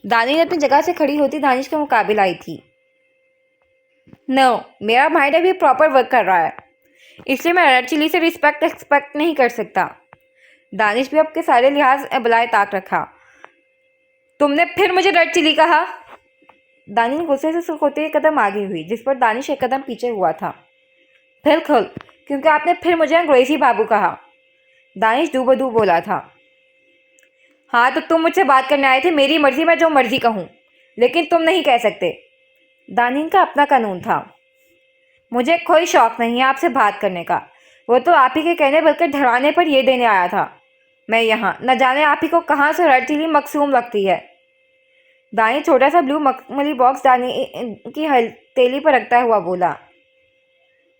S1: दानिश अपनी जगह से खड़ी होती दानिश के मुकाबले आई थी। नो, मेरा माइंड अभी प्रॉपर वर्क कर रहा है, इसलिए मैं रेड चिली से रिस्पेक्ट एक्सपेक्ट नहीं कर सकता। दानिश भी आपके सारे लिहाज बलाए ताक रखा। तुमने फिर मुझे रेड चिली कहा। दानिश गुस्से से होते हुए कदम आगे हुई, जिस पर दानिश एक कदम पीछे हुआ था। बिल्कुल, क्योंकि आपने फिर मुझे अंग्रेजी बाबू कहा। दानिश दूबदू बोला था। हाँ तो तुम मुझसे बात करने आए थे, मेरी मर्जी, मैं जो मर्जी कहूँ, लेकिन तुम नहीं कह सकते। दानिश का अपना कानून था। मुझे कोई शौक नहीं है आपसे बात करने का, वो तो आप ही के कहने बल्कि ढराने पर यह देने आया था। मैं यहाँ न जाने आप ही को कहाँ से रेड चिली मकसूम लगती है। दानिश छोटा सा ब्लू मखमली बॉक्स दानी की हथेली पर रखता हुआ बोला।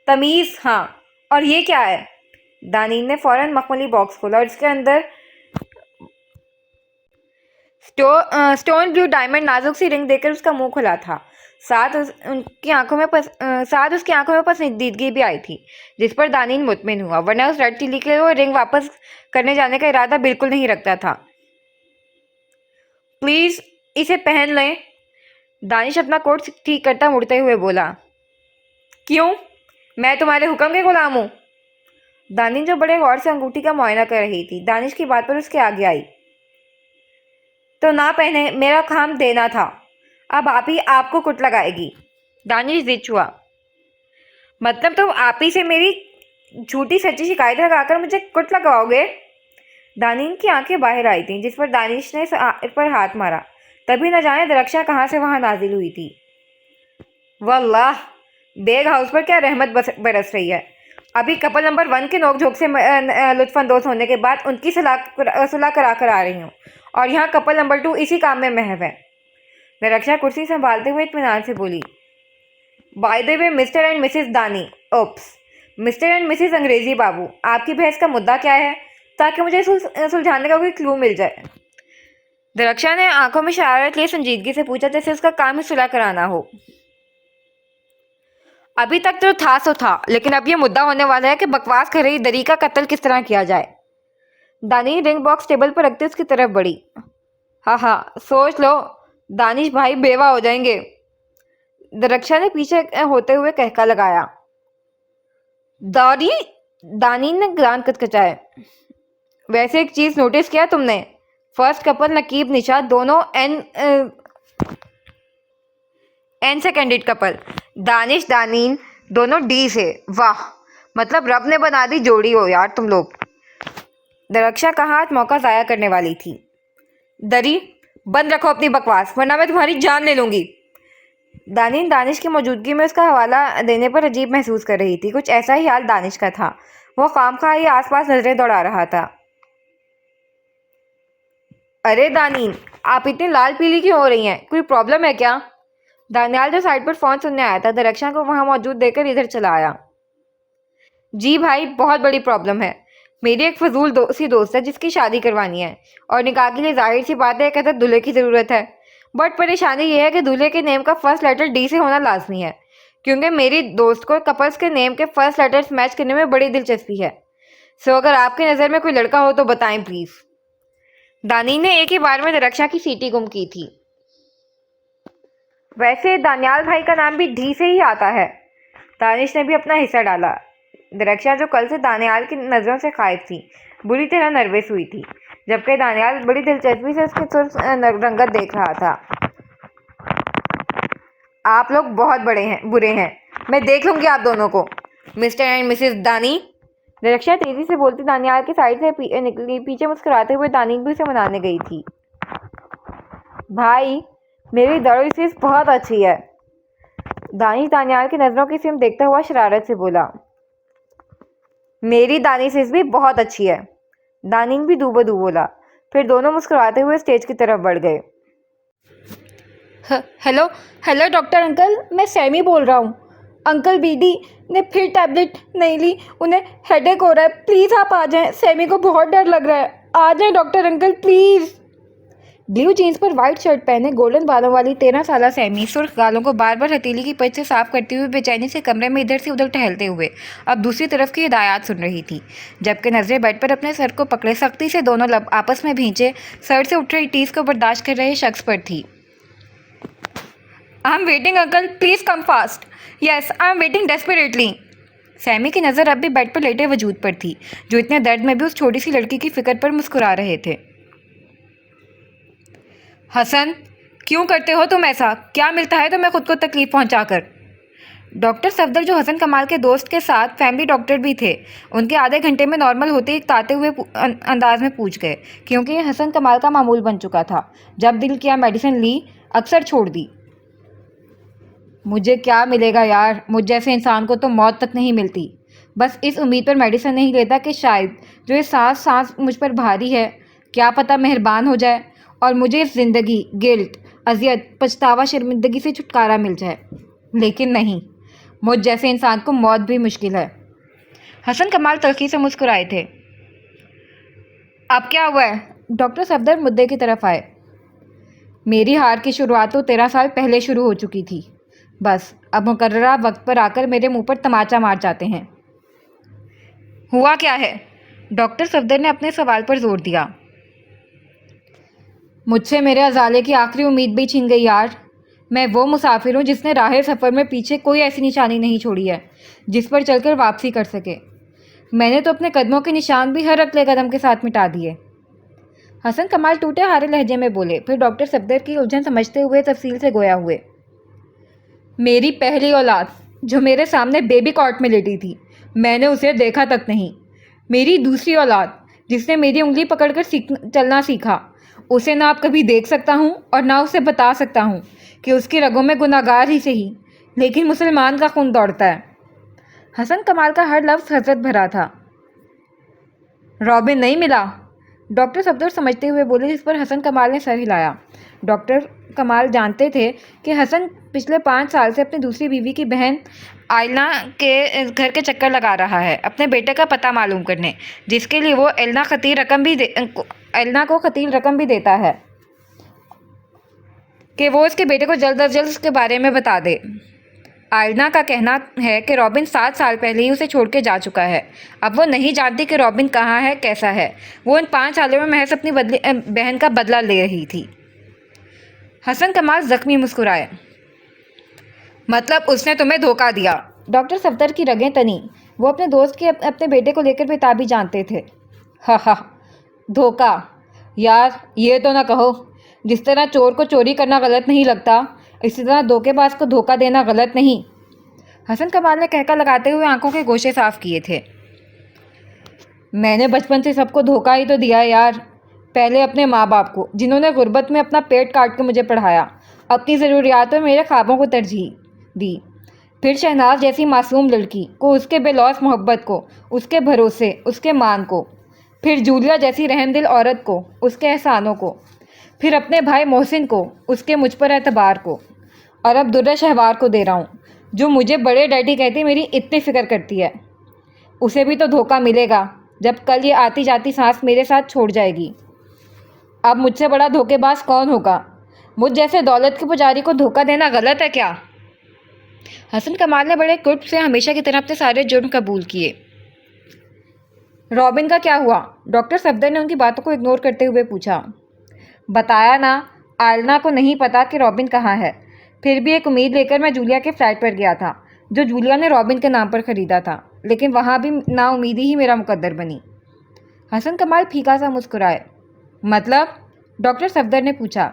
S1: तमीज़, हाँ, और ये क्या है? दानीश ने फौरन मखमली बॉक्स खोला और इसके अंदर स्टोन ब्लू डायमंड नाजुक सी रिंग देकर उसका मुंह खुला था। साथ उसकी आंखों में पसंदीदगी भी आई थी, जिस पर दानीश मुतमिन हुआ, वरना उस रेड चिली के लिए वो रिंग वापस करने जाने का इरादा बिल्कुल नहीं रखता था। प्लीज़ इसे पहन लें। दानिश अपना कोट ठीक करता मुड़ते हुए बोला। क्यों? मैं तुम्हारे हुक्म के गुलाम हूँ? दानिश जो बड़े गौर से अंगूठी का मुआयना कर रही थी, दानिश की बात पर उसके आगे आई। तो ना पहने, मेरा काम देना था, अब आप ही आपको कुट लगाएगी। दानिश जिद हुआ। मतलब तुम आप ही से मेरी झूठी सच्ची शिकायत लगाकर मुझे कुट लगाओगे? दानिश की आंखें बाहर आई थीं, जिस पर दानिश ने पर हाथ मारा। तभी न जाने दरक्षा कहाँ से वहां नाजिल हुई थी। वल्लाह, बेग हाउस पर क्या रहमत बरस रही है। अभी कपल नंबर 1 के नोकझोंक से लुत्फानंदोज होने के बाद उनकी सुलह करा कर आ रही हूँ, और यहाँ कपल नंबर 2 इसी काम में महव है। दरक्षा कुर्सी संभालते हुए इत्मीनान से बोली। By the way mister and Mrs दानी, ओप्स, मिस्टर एंड मिसेस अंग्रेजी बाबू, आपकी बहस का मुद्दा क्या है, ताकि मुझे सुलझाने का कोई क्लू मिल जाए। दरक्षा ने आंखों में शरारत लिए संजीदगी से पूछा, जैसे उसका काम ही सुलह कराना हो। अभी तक तो था सो था, लेकिन अब ये मुद्दा होने वाला है कि बकवास कर रही दरी का कत्ल किस तरह किया जाए। दानिश रिंग बॉक्स टेबल पर रखते उसकी तरफ बढ़ी। हाँ, सोच लो, दानिश भाई बेवा हो जाएंगे। दरक्षा ने पीछे होते हुए कहका लगाया। दानिश ने दांत कचकचाए। वैसे एक चीज नोटिस किया तुमने? फर्स्ट कपल नकीब निशा दोनों एन से कैंडिडेट कपल, दानिश दानीन दोनों डी से। वाह, मतलब रब ने बना दी जोड़ी हो यार तुम लोग। दरक्षा का हाथ मौका ज़ाया करने वाली थी। दरी, बंद रखो अपनी बकवास, वरना मैं तुम्हारी जान ले लूँगी। दानीन दानिश की मौजूदगी में उसका हवाला देने पर अजीब महसूस कर रही थी। कुछ ऐसा ही हाल दानिश का था। वो खामखा ही आसपास नजरें दौड़ा रहा था। अरे दानीन, आप इतनी लाल पीली क्यों हो रही हैं? कोई प्रॉब्लम है क्या? दानियाल जो साइड पर फ़ोन सुनने आया था, दरक्षा को वहां मौजूद देखकर इधर चला आया। जी भाई, बहुत बड़ी प्रॉब्लम है। मेरी एक फजूल सी दोस्त है जिसकी शादी करवानी है, और निकाह के लिए जाहिर सी बात है कहते दूल्हे की ज़रूरत है। बट परेशानी ये है कि दूल्हे के नेम का फर्स्ट लेटर डी से होना लाजमी है, क्योंकि मेरी दोस्त को कपल्स के नेम के फर्स्ट लेटर्स मैच करने में बड़ी दिलचस्पी है। सो अगर आपकी नज़र में कोई लड़का हो तो बताएं प्लीज़। दानी ने एक ही बार में दरक्षा की सीटी गुम की थी। वैसे दानियाल भाई का नाम भी डी से ही आता है। दानिश ने भी अपना हिस्सा डाला। दरक्षा, जो कल से दानियाल की नज़रों से खाइफ थी, बुरी तरह नर्वस हुई थी, जबकि दानियाल बड़ी दिलचस्पी से उसकी सुर्ख रंगत देख रहा था। आप लोग बहुत बुरे हैं। मैं देख लूंगी आप दोनों को। मिस्टर एंड मिसेस दानी। दरक्षा तेजी से बोलती दानियाल की साइड से निकली। पीछे मुस्कुराते हुए दानी भी उसे मनाने गई थी। भाई, मेरी दड़ोई सिर्फ बहुत अच्छी है। दानिश दानियाल की नज़रों की सिम देखता हुआ शरारत से बोला। मेरी दानी सिस भी बहुत अच्छी है। दानिन भी दूबदू बोला। फिर दोनों मुस्कुराते हुए स्टेज की तरफ बढ़ गए। हेलो हेलो डॉक्टर अंकल, मैं सैमी बोल रहा हूँ। अंकल बीडी ने फिर टैबलेट नहीं ली, उन्हें हेडेक हो रहा है। प्लीज़ आप आ जाएं, सैमी को बहुत डर लग रहा है। आ जाएं doctor uncle please. Blue jeans पर वाइट शर्ट पहने गोल्डन बालों वाली 13 साला सैमी सुर्ख गालों को बार बार हथेली की पच से साफ करते हुए बेचैनी से कमरे में इधर से उधर टहलते हुए अब दूसरी तरफ की हिदायत सुन रही थी, जबकि नजरें बेड पर अपने सर को पकड़े सख्ती से दोनों लब आपस में भींचे सर से उठ रही टीस को बर्दाश्त कर रहे शख्स पर थी। I am waiting uncle, please come fast. Yes, I am waiting desperately. Sami की नज़र अब भी बेड पर लेटे वजूद पर थी, जो इतने दर्द में भी उस छोटी सी लड़की की फिक्र पर मुस्कुरा रहे थे। हसन, क्यों करते हो तुम ऐसा? क्या मिलता है तुम्हें खुद को तकलीफ पहुंचाकर? डॉक्टर सफदर, जो हसन कमाल के दोस्त के साथ फैमिली डॉक्टर भी थे, उनके आधे घंटे में नॉर्मल होते ही ताते हुए अंदाज में पूछ गए, क्योंकि ये हसन कमाल का मामूल बन चुका था। जब दिल किया मेडिसिन ली, अक्सर छोड़ दी। मुझे क्या मिलेगा यार, मुझ जैसे इंसान को तो मौत तक नहीं मिलती। बस इस उम्मीद पर मेडिसिन नहीं लेता कि शायद जो ये सांस सांस मुझ पर भारी है, क्या पता मेहरबान हो जाए और मुझे इस ज़िंदगी, गिल्ट, अजियत, पछतावा, शर्मिंदगी से छुटकारा मिल जाए। लेकिन नहीं, मुझ जैसे इंसान को मौत भी मुश्किल है। हसन कमाल तल्खी से मुस्कुराए थे। अब क्या हुआ है? डॉक्टर सफदर मुद्दे की तरफ आए। मेरी हार की शुरुआत तो 13 साल पहले शुरू हो चुकी थी। बस अब मुकर्ररा वक्त पर आकर मेरे मुंह पर तमाचा मार जाते हैं। हुआ क्या है? डॉक्टर सफदर ने अपने सवाल पर जोर दिया। मुझसे मेरे अजाले की आखिरी उम्मीद भी छीन गई यार। मैं वो मुसाफिर हूँ जिसने राह सफ़र में पीछे कोई ऐसी निशानी नहीं छोड़ी है जिस पर चलकर वापसी कर सके। मैंने तो अपने कदमों के निशान भी हर अगले कदम के साथ मिटा दिए। हसन कमाल टूटे हारे लहजे में बोले, फिर डॉक्टर सफदर की उलझन समझते हुए तफसील से गोया हुए। मेरी पहली औलाद, जो मेरे सामने बेबी कॉट में लेटी थी, मैंने उसे देखा तक नहीं। मेरी दूसरी औलाद, जिसने मेरी उंगली पकड़कर चलना सीखा, उसे ना आप कभी देख सकता हूँ और ना उसे बता सकता हूँ कि उसकी रगों में गुनाहगार ही सही, लेकिन मुसलमान का खून दौड़ता है। हसन कमाल का हर लफ्ज़ हसरत भरा था। रॉबिन नहीं मिला? डॉक्टर सफदर समझते हुए बोले, जिस पर हसन कमाल ने सर हिलाया। डॉक्टर कमाल जानते थे कि हसन पिछले 5 साल से अपनी दूसरी बीवी की बहन आयला के घर के चक्कर लगा रहा है, अपने बेटे का पता मालूम करने, जिसके लिए वो एलना को खतीर रकम भी देता है कि वो इसके बेटे को जल्द अज जल्द उसके बारे में बता दे। आयना का कहना है कि रॉबिन 7 साल पहले ही उसे छोड़ के जा चुका है। अब वो नहीं जानती कि रॉबिन कहाँ है, कैसा है। वो इन 5 सालों में महज अपनी बहन का बदला ले रही थी। हसन कमाल जख्मी मुस्कुराए। मतलब उसने तुम्हें धोखा दिया? डॉक्टर सफदर की रगें तनी। वो अपने दोस्त के अपने बेटे को लेकर बेताबी जानते थे। हा हा, धोखा? यार ये तो ना कहो। जिस तरह चोर को चोरी करना गलत नहीं लगता, इसी तरह धोखेबाज को धोखा देना गलत नहीं। हसन कमाल ने कहका लगाते हुए आंखों के गोशे साफ किए थे। मैंने बचपन से सबको धोखा ही तो दिया है यार। पहले अपने माँ बाप को, जिन्होंने गुर्बत में अपना पेट काट के मुझे पढ़ाया, अपनी ज़रूरियातों में मेरे ख्वाबों को तरजीह दी। फिर शहनाज जैसी मासूम लड़की को, उसके बेलौस मोहब्बत को, उसके भरोसे, उसके मान को। फिर जूलिया जैसी रहमदिल औरत को, उसके एहसानों को। फिर अपने भाई मोहसिन को, उसके मुझ पर एतबार को। और अब दुर्रा शहवार को दे रहा हूँ, जो मुझे बड़े डैडी कहते मेरी इतनी फ़िक्र करती है। उसे भी तो धोखा मिलेगा जब कल ये आती जाती सांस मेरे साथ छोड़ जाएगी। अब मुझसे बड़ा धोखेबाज कौन होगा? मुझ जैसे दौलत के पुजारी को धोखा देना गलत है क्या? हसन कमाल ने बड़े कुर्ब से हमेशा की तरह अपने सारे जुर्म कबूल किए। रॉबिन का क्या हुआ? डॉक्टर सफदर ने उनकी बातों को इग्नोर करते हुए पूछा। बताया ना, आयलना को नहीं पता कि रॉबिन कहाँ है। फिर भी एक उम्मीद लेकर मैं जूलिया के फ्लैट पर गया था, जो जूलिया ने रॉबिन के नाम पर ख़रीदा था, लेकिन वहाँ भी नाउम्मीदी ही मेरा मुकद्दर बनी। हसन कमाल फीका सा मुस्कुराए। मतलब? डॉक्टर सफदर ने पूछा।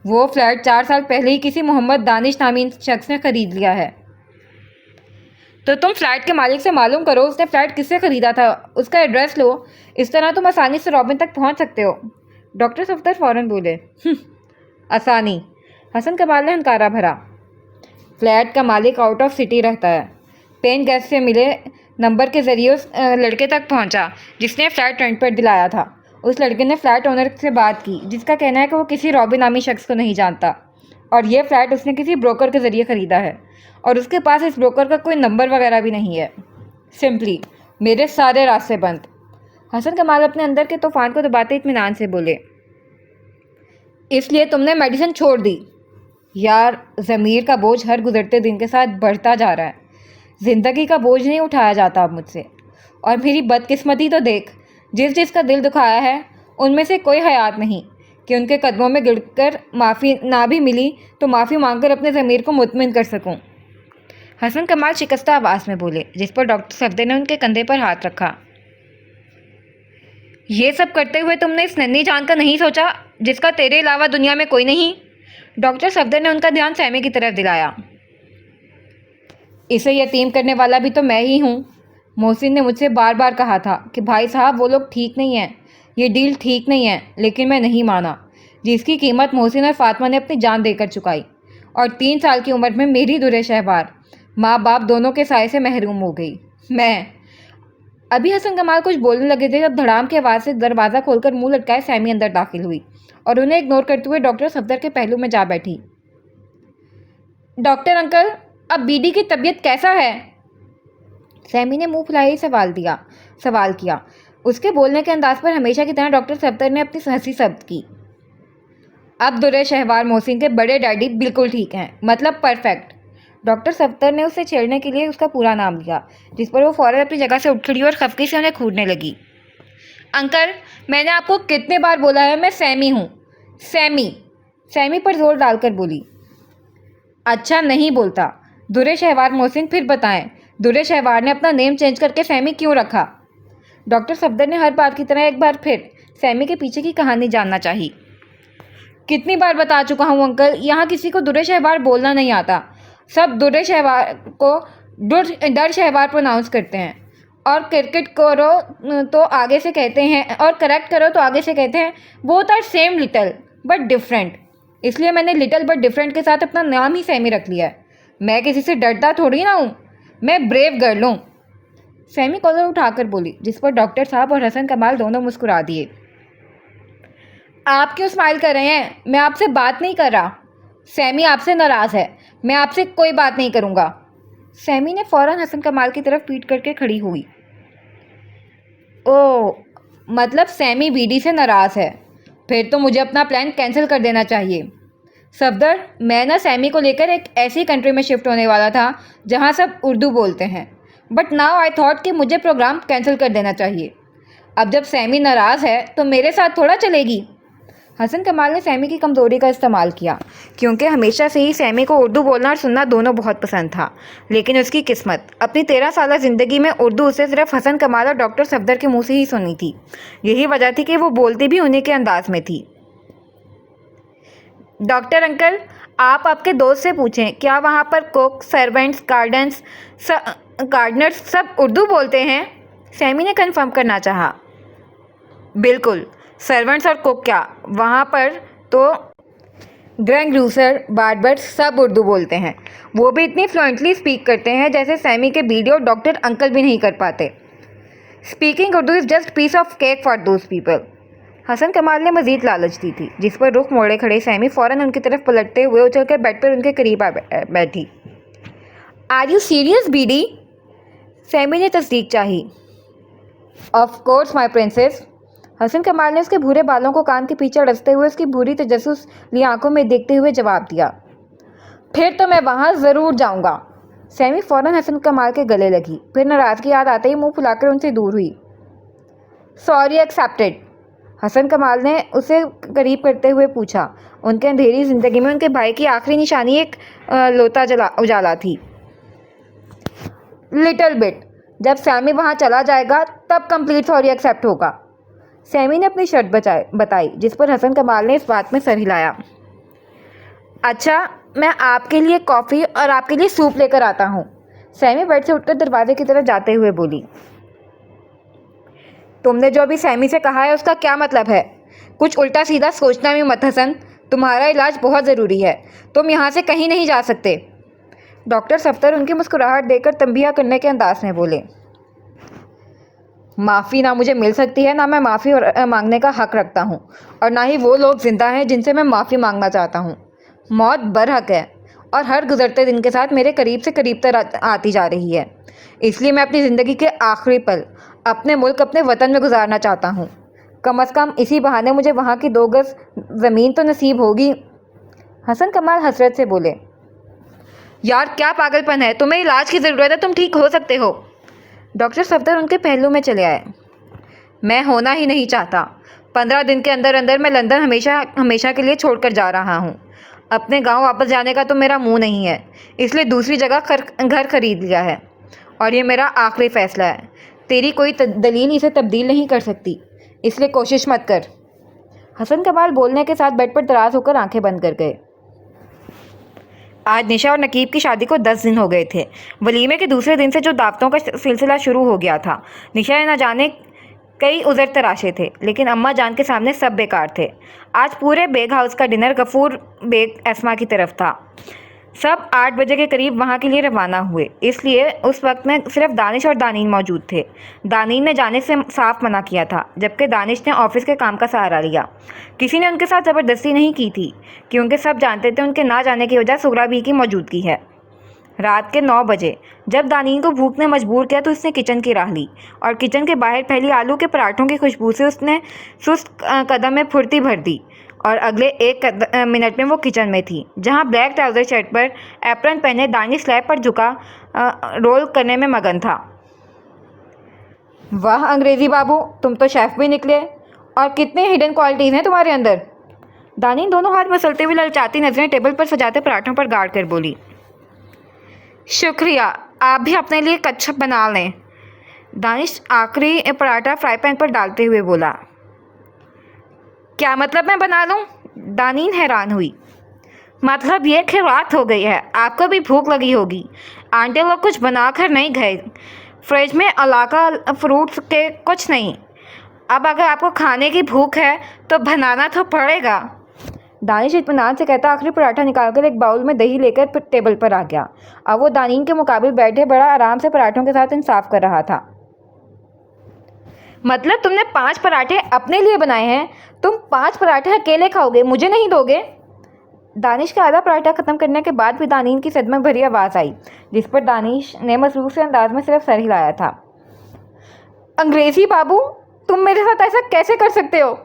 S1: वो फ्लैट 4 साल पहले ही किसी मोहम्मद दानिश नामी शख्स ने ख़रीद लिया है। तो तुम फ्लैट के मालिक से मालूम करो उसने फ्लैट किससे ख़रीदा था, उसका एड्रेस लो। इस तरह तुम आसानी से रॉबिन तक पहुंच सकते हो। डॉक्टर सफदर फ़ौरन बोले। आसानी? हसन कमाल ने हंकारा भरा। फ्लैट का मालिक आउट ऑफ सिटी रहता है। पेन गेस्ट से मिले नंबर के ज़रिए उस लड़के तक पहुंचा जिसने फ्लैट रेंट पर दिलाया था। उस लड़के ने फ्लैट ओनर से बात की, जिसका कहना है कि वो किसी रॉबिन नामी शख्स को नहीं जानता और ये फ्लैट उसने किसी ब्रोकर के ज़रिए ख़रीदा है और उसके पास इस ब्रोकर का कोई नंबर वगैरह भी नहीं है। सिंपली मेरे सारे रास्ते बंद। हसन कमाल अपने अंदर के तूफान को दबाते इत्मीनान से बोले। इसलिए तुमने मेडिसिन छोड़ दी? यार, ज़मीर का बोझ हर गुजरते दिन के साथ बढ़ता जा रहा है। ज़िंदगी का बोझ नहीं उठाया जाता अब मुझसे। और मेरी बदकिस्मती तो देख, जिसका दिल दुखाया है उनमें से कोई हयात नहीं कि उनके कदमों में गिरकर माफ़ी ना भी मिली तो माफ़ी मांगकर अपने ज़मीर को मुतमिन कर सकूं। हसन कमाल शिकस्ता आवाज़ में बोले, जिस पर डॉक्टर सफदर ने उनके कंधे पर हाथ रखा। ये सब करते हुए तुमने इस नन्ही जान का नहीं सोचा जिसका तेरे अलावा दुनिया में कोई नहीं? डॉक्टर सफदर ने उनका ध्यान सैमी की तरफ दिलाया। इसे यतीम करने वाला भी तो मैं ही हूँ। मोहसिन ने मुझसे बार बार कहा था कि भाई साहब वो लोग ठीक नहीं हैं, ये डील ठीक नहीं है, लेकिन मैं नहीं माना, जिसकी कीमत मोहसिन और फातिमा ने अपनी जान देकर चुकाई। और 3 साल की उम्र में मेरी दुरे शहबार माँ बाप दोनों के साय से महरूम हो गई। मैं अभी हसन कमाल कुछ बोलने लगे थे जब धड़ाम की आवाज़ से दरवाज़ा खोलकर मुंह लटकाए सैमी अंदर दाखिल हुई और उन्हें इग्नोर करते हुए डॉक्टर सफदर के पहलू में जा बैठी। डॉक्टर अंकल, अब बीडी की तबीयत कैसा है? सैमी ने मुंह फुलाए ही सवाल किया। उसके बोलने के अंदाज पर हमेशा की तरह डॉक्टर सफदर ने अपनी हंसी जब्त की। अब दुरे शहवार मोहसिन के बड़े डैडी बिल्कुल ठीक हैं, मतलब परफेक्ट। डॉक्टर सफदर ने उसे छेड़ने के लिए उसका पूरा नाम लिया, जिस पर वो फ़ौरन अपनी जगह से उठ खड़ी और खफकी से उन्हें घूरने लगी। अंकल, मैंने आपको कितने बार बोला है मैं सैमी हूँ। सैमी पर जोर डालकर बोली। अच्छा, नहीं बोलता। दुरे शहवार मोहसिन, फिर बताएं, दुरे शहवार ने अपना नेम चेंज करके सैमी क्यों रखा? डॉक्टर सफदर ने हर बार की तरह एक बार फिर सैमी के पीछे की कहानी जानना चाहिए। कितनी बार बता चुका हूँ अंकल, यहाँ किसी को दुरे शहवार बोलना नहीं आता। सब दुरे शहवार को डर शहवार प्रोनाउंस करते हैं और क्रिकेट करो तो आगे से कहते हैं और करेक्ट करो तो आगे से कहते हैं both are same little but different. इसलिए मैंने लिटल बट डिफरेंट के साथ अपना नाम ही सैमी रख लिया है। मैं किसी से डरता थोड़ी ना हूँ, मैं ब्रेव गर्ल हूँ। सैमी कॉलर उठाकर बोली, जिस पर डॉक्टर साहब और हसन कमाल दोनों मुस्कुरा दिए। आप क्यों स्माइल कर रहे हैं? मैं आपसे बात नहीं कर रहा। सैमी आपसे नाराज़ है, मैं आपसे कोई बात नहीं करूँगा। सैमी ने फ़ौरन हसन कमाल की तरफ पीट करके खड़ी हुई। ओह, मतलब सैमी बीडी से नाराज़ है? फिर तो मुझे अपना प्लान कैंसिल कर देना चाहिए। सफदर, मैं ना सैमी को लेकर एक ऐसी कंट्री में शिफ्ट होने वाला था जहाँ सब उर्दू बोलते हैं, बट नाउ आई थॉट कि मुझे प्रोग्राम कैंसिल कर देना चाहिए। अब जब सैमी नाराज़ है तो मेरे साथ थोड़ा चलेगी। हसन कमाल ने सैमी की कमज़ोरी का इस्तेमाल किया, क्योंकि हमेशा से ही सैमी को उर्दू बोलना और सुनना दोनों बहुत पसंद था। लेकिन उसकी किस्मत, अपनी 13 साल ज़िंदगी में उर्दू उसे सिर्फ हसन कमाल और डॉक्टर सफदर के मुँह से ही सुनी थी। यही वजह थी कि वो बोलती भी उन्हीं के अंदाज में थी। डॉक्टर अंकल, आप आपके दोस्त से पूछें, क्या वहाँ पर कुक, सर्वेंट्स, गार्डनर्स सब उर्दू बोलते हैं? सैमी ने कंफर्म करना चाहा। बिल्कुल, सर्वेंट्स और कुक क्या, वहाँ पर तो ग्रैंड ग्रूसर बार्बर सब उर्दू बोलते हैं, वो भी इतनी फ्लुएंटली स्पीक करते हैं जैसे सैमी के बीडी और डॉक्टर अंकल भी नहीं कर पाते। Speaking Urdu is just piece of cake for those people. Hasan Kamal ने मजीद लालच दी थी, जिस पर रुख मोड़े खड़े सैमी फ़ौरन उनकी तरफ पलटते हुए उछलकर बेड पर उनके करीब आ बैठी। Are you serious BD? Sami ने तस्दीक चाही। Of course my princess. Hasan Kamal ने उसके भूरे बालों को कान के पीछे अड़सते हुए उसकी भूरी तजस्सुस ली आंखों में देखते हुए जवाब दिया। फिर तो मैं वहाँ ज़रूर जाऊँगा। सैमी फ़ौरन हसन कमाल के गले लगी, फिर नाराज़गी याद आते ही मुंह फुलाकर उनसे दूर हुई। Sorry accepted. हसन कमाल ने उसे करीब करते हुए पूछा। उनके अंधेरी ज़िंदगी में उनके भाई की आखिरी निशानी एक लोता उजाला थी। Little bit. जब सैमी वहाँ चला जाएगा तब कंप्लीट सॉरी एक्सेप्ट होगा। सैमी ने अपनी शर्त बताई, जिस पर हसन कमाल ने इस बात में सर हिलाया। अच्छा, मैं आपके लिए कॉफ़ी और आपके लिए सूप लेकर आता हूँ। सैमी बेड से उठकर दरवाजे की तरफ जाते हुए बोली। तुमने जो अभी सैमी से कहा है उसका क्या मतलब है? कुछ उल्टा सीधा सोचना भी मत हसन, तुम्हारा इलाज बहुत ज़रूरी है, तुम यहाँ से कहीं नहीं जा सकते। डॉक्टर सफ्तर उनकी मुस्कुराहट देकर तंबिया करने के अंदाज में बोले। माफ़ी ना मुझे मिल सकती है, ना मैं माफ़ी मांगने का हक़ रखता हूँ, और ना ही वो लोग ज़िंदा हैं जिनसे मैं माफ़ी मांगना चाहता हूँ। मौत बरहक है और हर गुज़रते दिन के साथ मेरे करीब से करीब तक आती जा रही है। इसलिए मैं अपनी ज़िंदगी के आखिरी पल अपने मुल्क, अपने वतन में गुजारना चाहता हूँ। कम अज़ कम इसी बहाने मुझे वहाँ की 2 गज़ ज़मीन तो नसीब होगी। हसन कमाल हसरत से बोले। यार क्या पागलपन है, तुम्हें इलाज की ज़रूरत है, तुम ठीक हो सकते हो। डॉक्टर सफदर उनके पहलू में चले आए। मैं होना ही नहीं चाहता। 15 दिन के अंदर अंदर मैं लंदन हमेशा के लिए छोड़कर जा रहा हूँ। अपने गांव वापस जाने का तो मेरा मुंह नहीं है, इसलिए दूसरी जगह घर खरीद लिया है, और ये मेरा आखिरी फ़ैसला है। तेरी कोई दलील इसे तब्दील नहीं कर सकती, इसलिए कोशिश मत कर। हसन कमाल बोलने के साथ बेड पर दराज होकर आंखें बंद कर गए। आज निशा और नकीब की शादी को 10 दिन हो गए थे। वलीमे के दूसरे दिन से जो दावतों का सिलसिला शुरू हो गया था। निशा ने न जाने कई उज़र तराशे थे, लेकिन अम्मा जान के सामने सब बेकार थे। आज पूरे बेग हाउस का डिनर गफूर बेग एस्मा की तरफ था। सब 8 बजे के करीब वहाँ के लिए रवाना हुए, इसलिए उस वक्त में सिर्फ दानिश और दानीन मौजूद थे। दानीन ने जाने से साफ मना किया था, जबकि दानिश ने ऑफिस के काम का सहारा लिया। किसी ने उनके साथ ज़बरदस्ती नहीं की थी, क्योंकि सब जानते थे उनके ना जाने की वजह सुगरा भी की मौजूदगी है। रात के 9 बजे जब दानीन को भूख ने मजबूर किया तो उसने किचन की राह ली, और किचन के बाहर फैली आलू के पराठों की खुशबू से उसने सुस्त कदम में फुर्ती भर दी, और अगले 1 मिनट में वो किचन में थी, जहां ब्लैक ट्राउज़र शर्ट पर एप्रन पहने दानिश स्लैब पर झुका रोल करने में मगन था। वाह अंग्रेज़ी बाबू, तुम तो शेफ़ भी निकले, और कितने हिडन क्वालिटीज़ हैं तुम्हारे अंदर। दानीन दोनों हाथ मसलते हुए ललचाती नजरें टेबल पर सजाते पराठों पर गाड़ कर बोली। शुक्रिया, आप भी अपने लिए कच्छप बना लें। दानिश आखिरी पराठा फ्राई पैन पर डालते हुए बोला। क्या मतलब मैं बना लूँ? दानीन हैरान हुई। मतलब ये कि रात हो गई है, आपको भी भूख लगी होगी। आंटी लोग कुछ बना कर नहीं गए, फ्रिज में अलाका फ्रूट्स के कुछ नहीं। अब अगर आपको खाने की भूख है तो बनाना तो पड़ेगा। दानिश इत्मीनान से कहता आखिरी पराठा निकालकर एक बाउल में दही लेकर टेबल पर आ गया। अब वो दानीन के मुकाबिल बैठे बड़ा आराम से पराठों के साथ इंसाफ कर रहा था। मतलब तुमने 5 पराठे अपने लिए बनाए हैं? तुम 5 पराठे अकेले खाओगे, मुझे नहीं दोगे? दानिश का आधा पराठा ख़त्म करने के बाद भी दानीन की सदमे भरी आवाज़ आई, जिस पर दानिश ने मसरूफ़ से अंदाज में सिर्फ सर हिलाया था। अंग्रेज़ी बाबू, तुम मेरे साथ ऐसा कैसे कर सकते हो?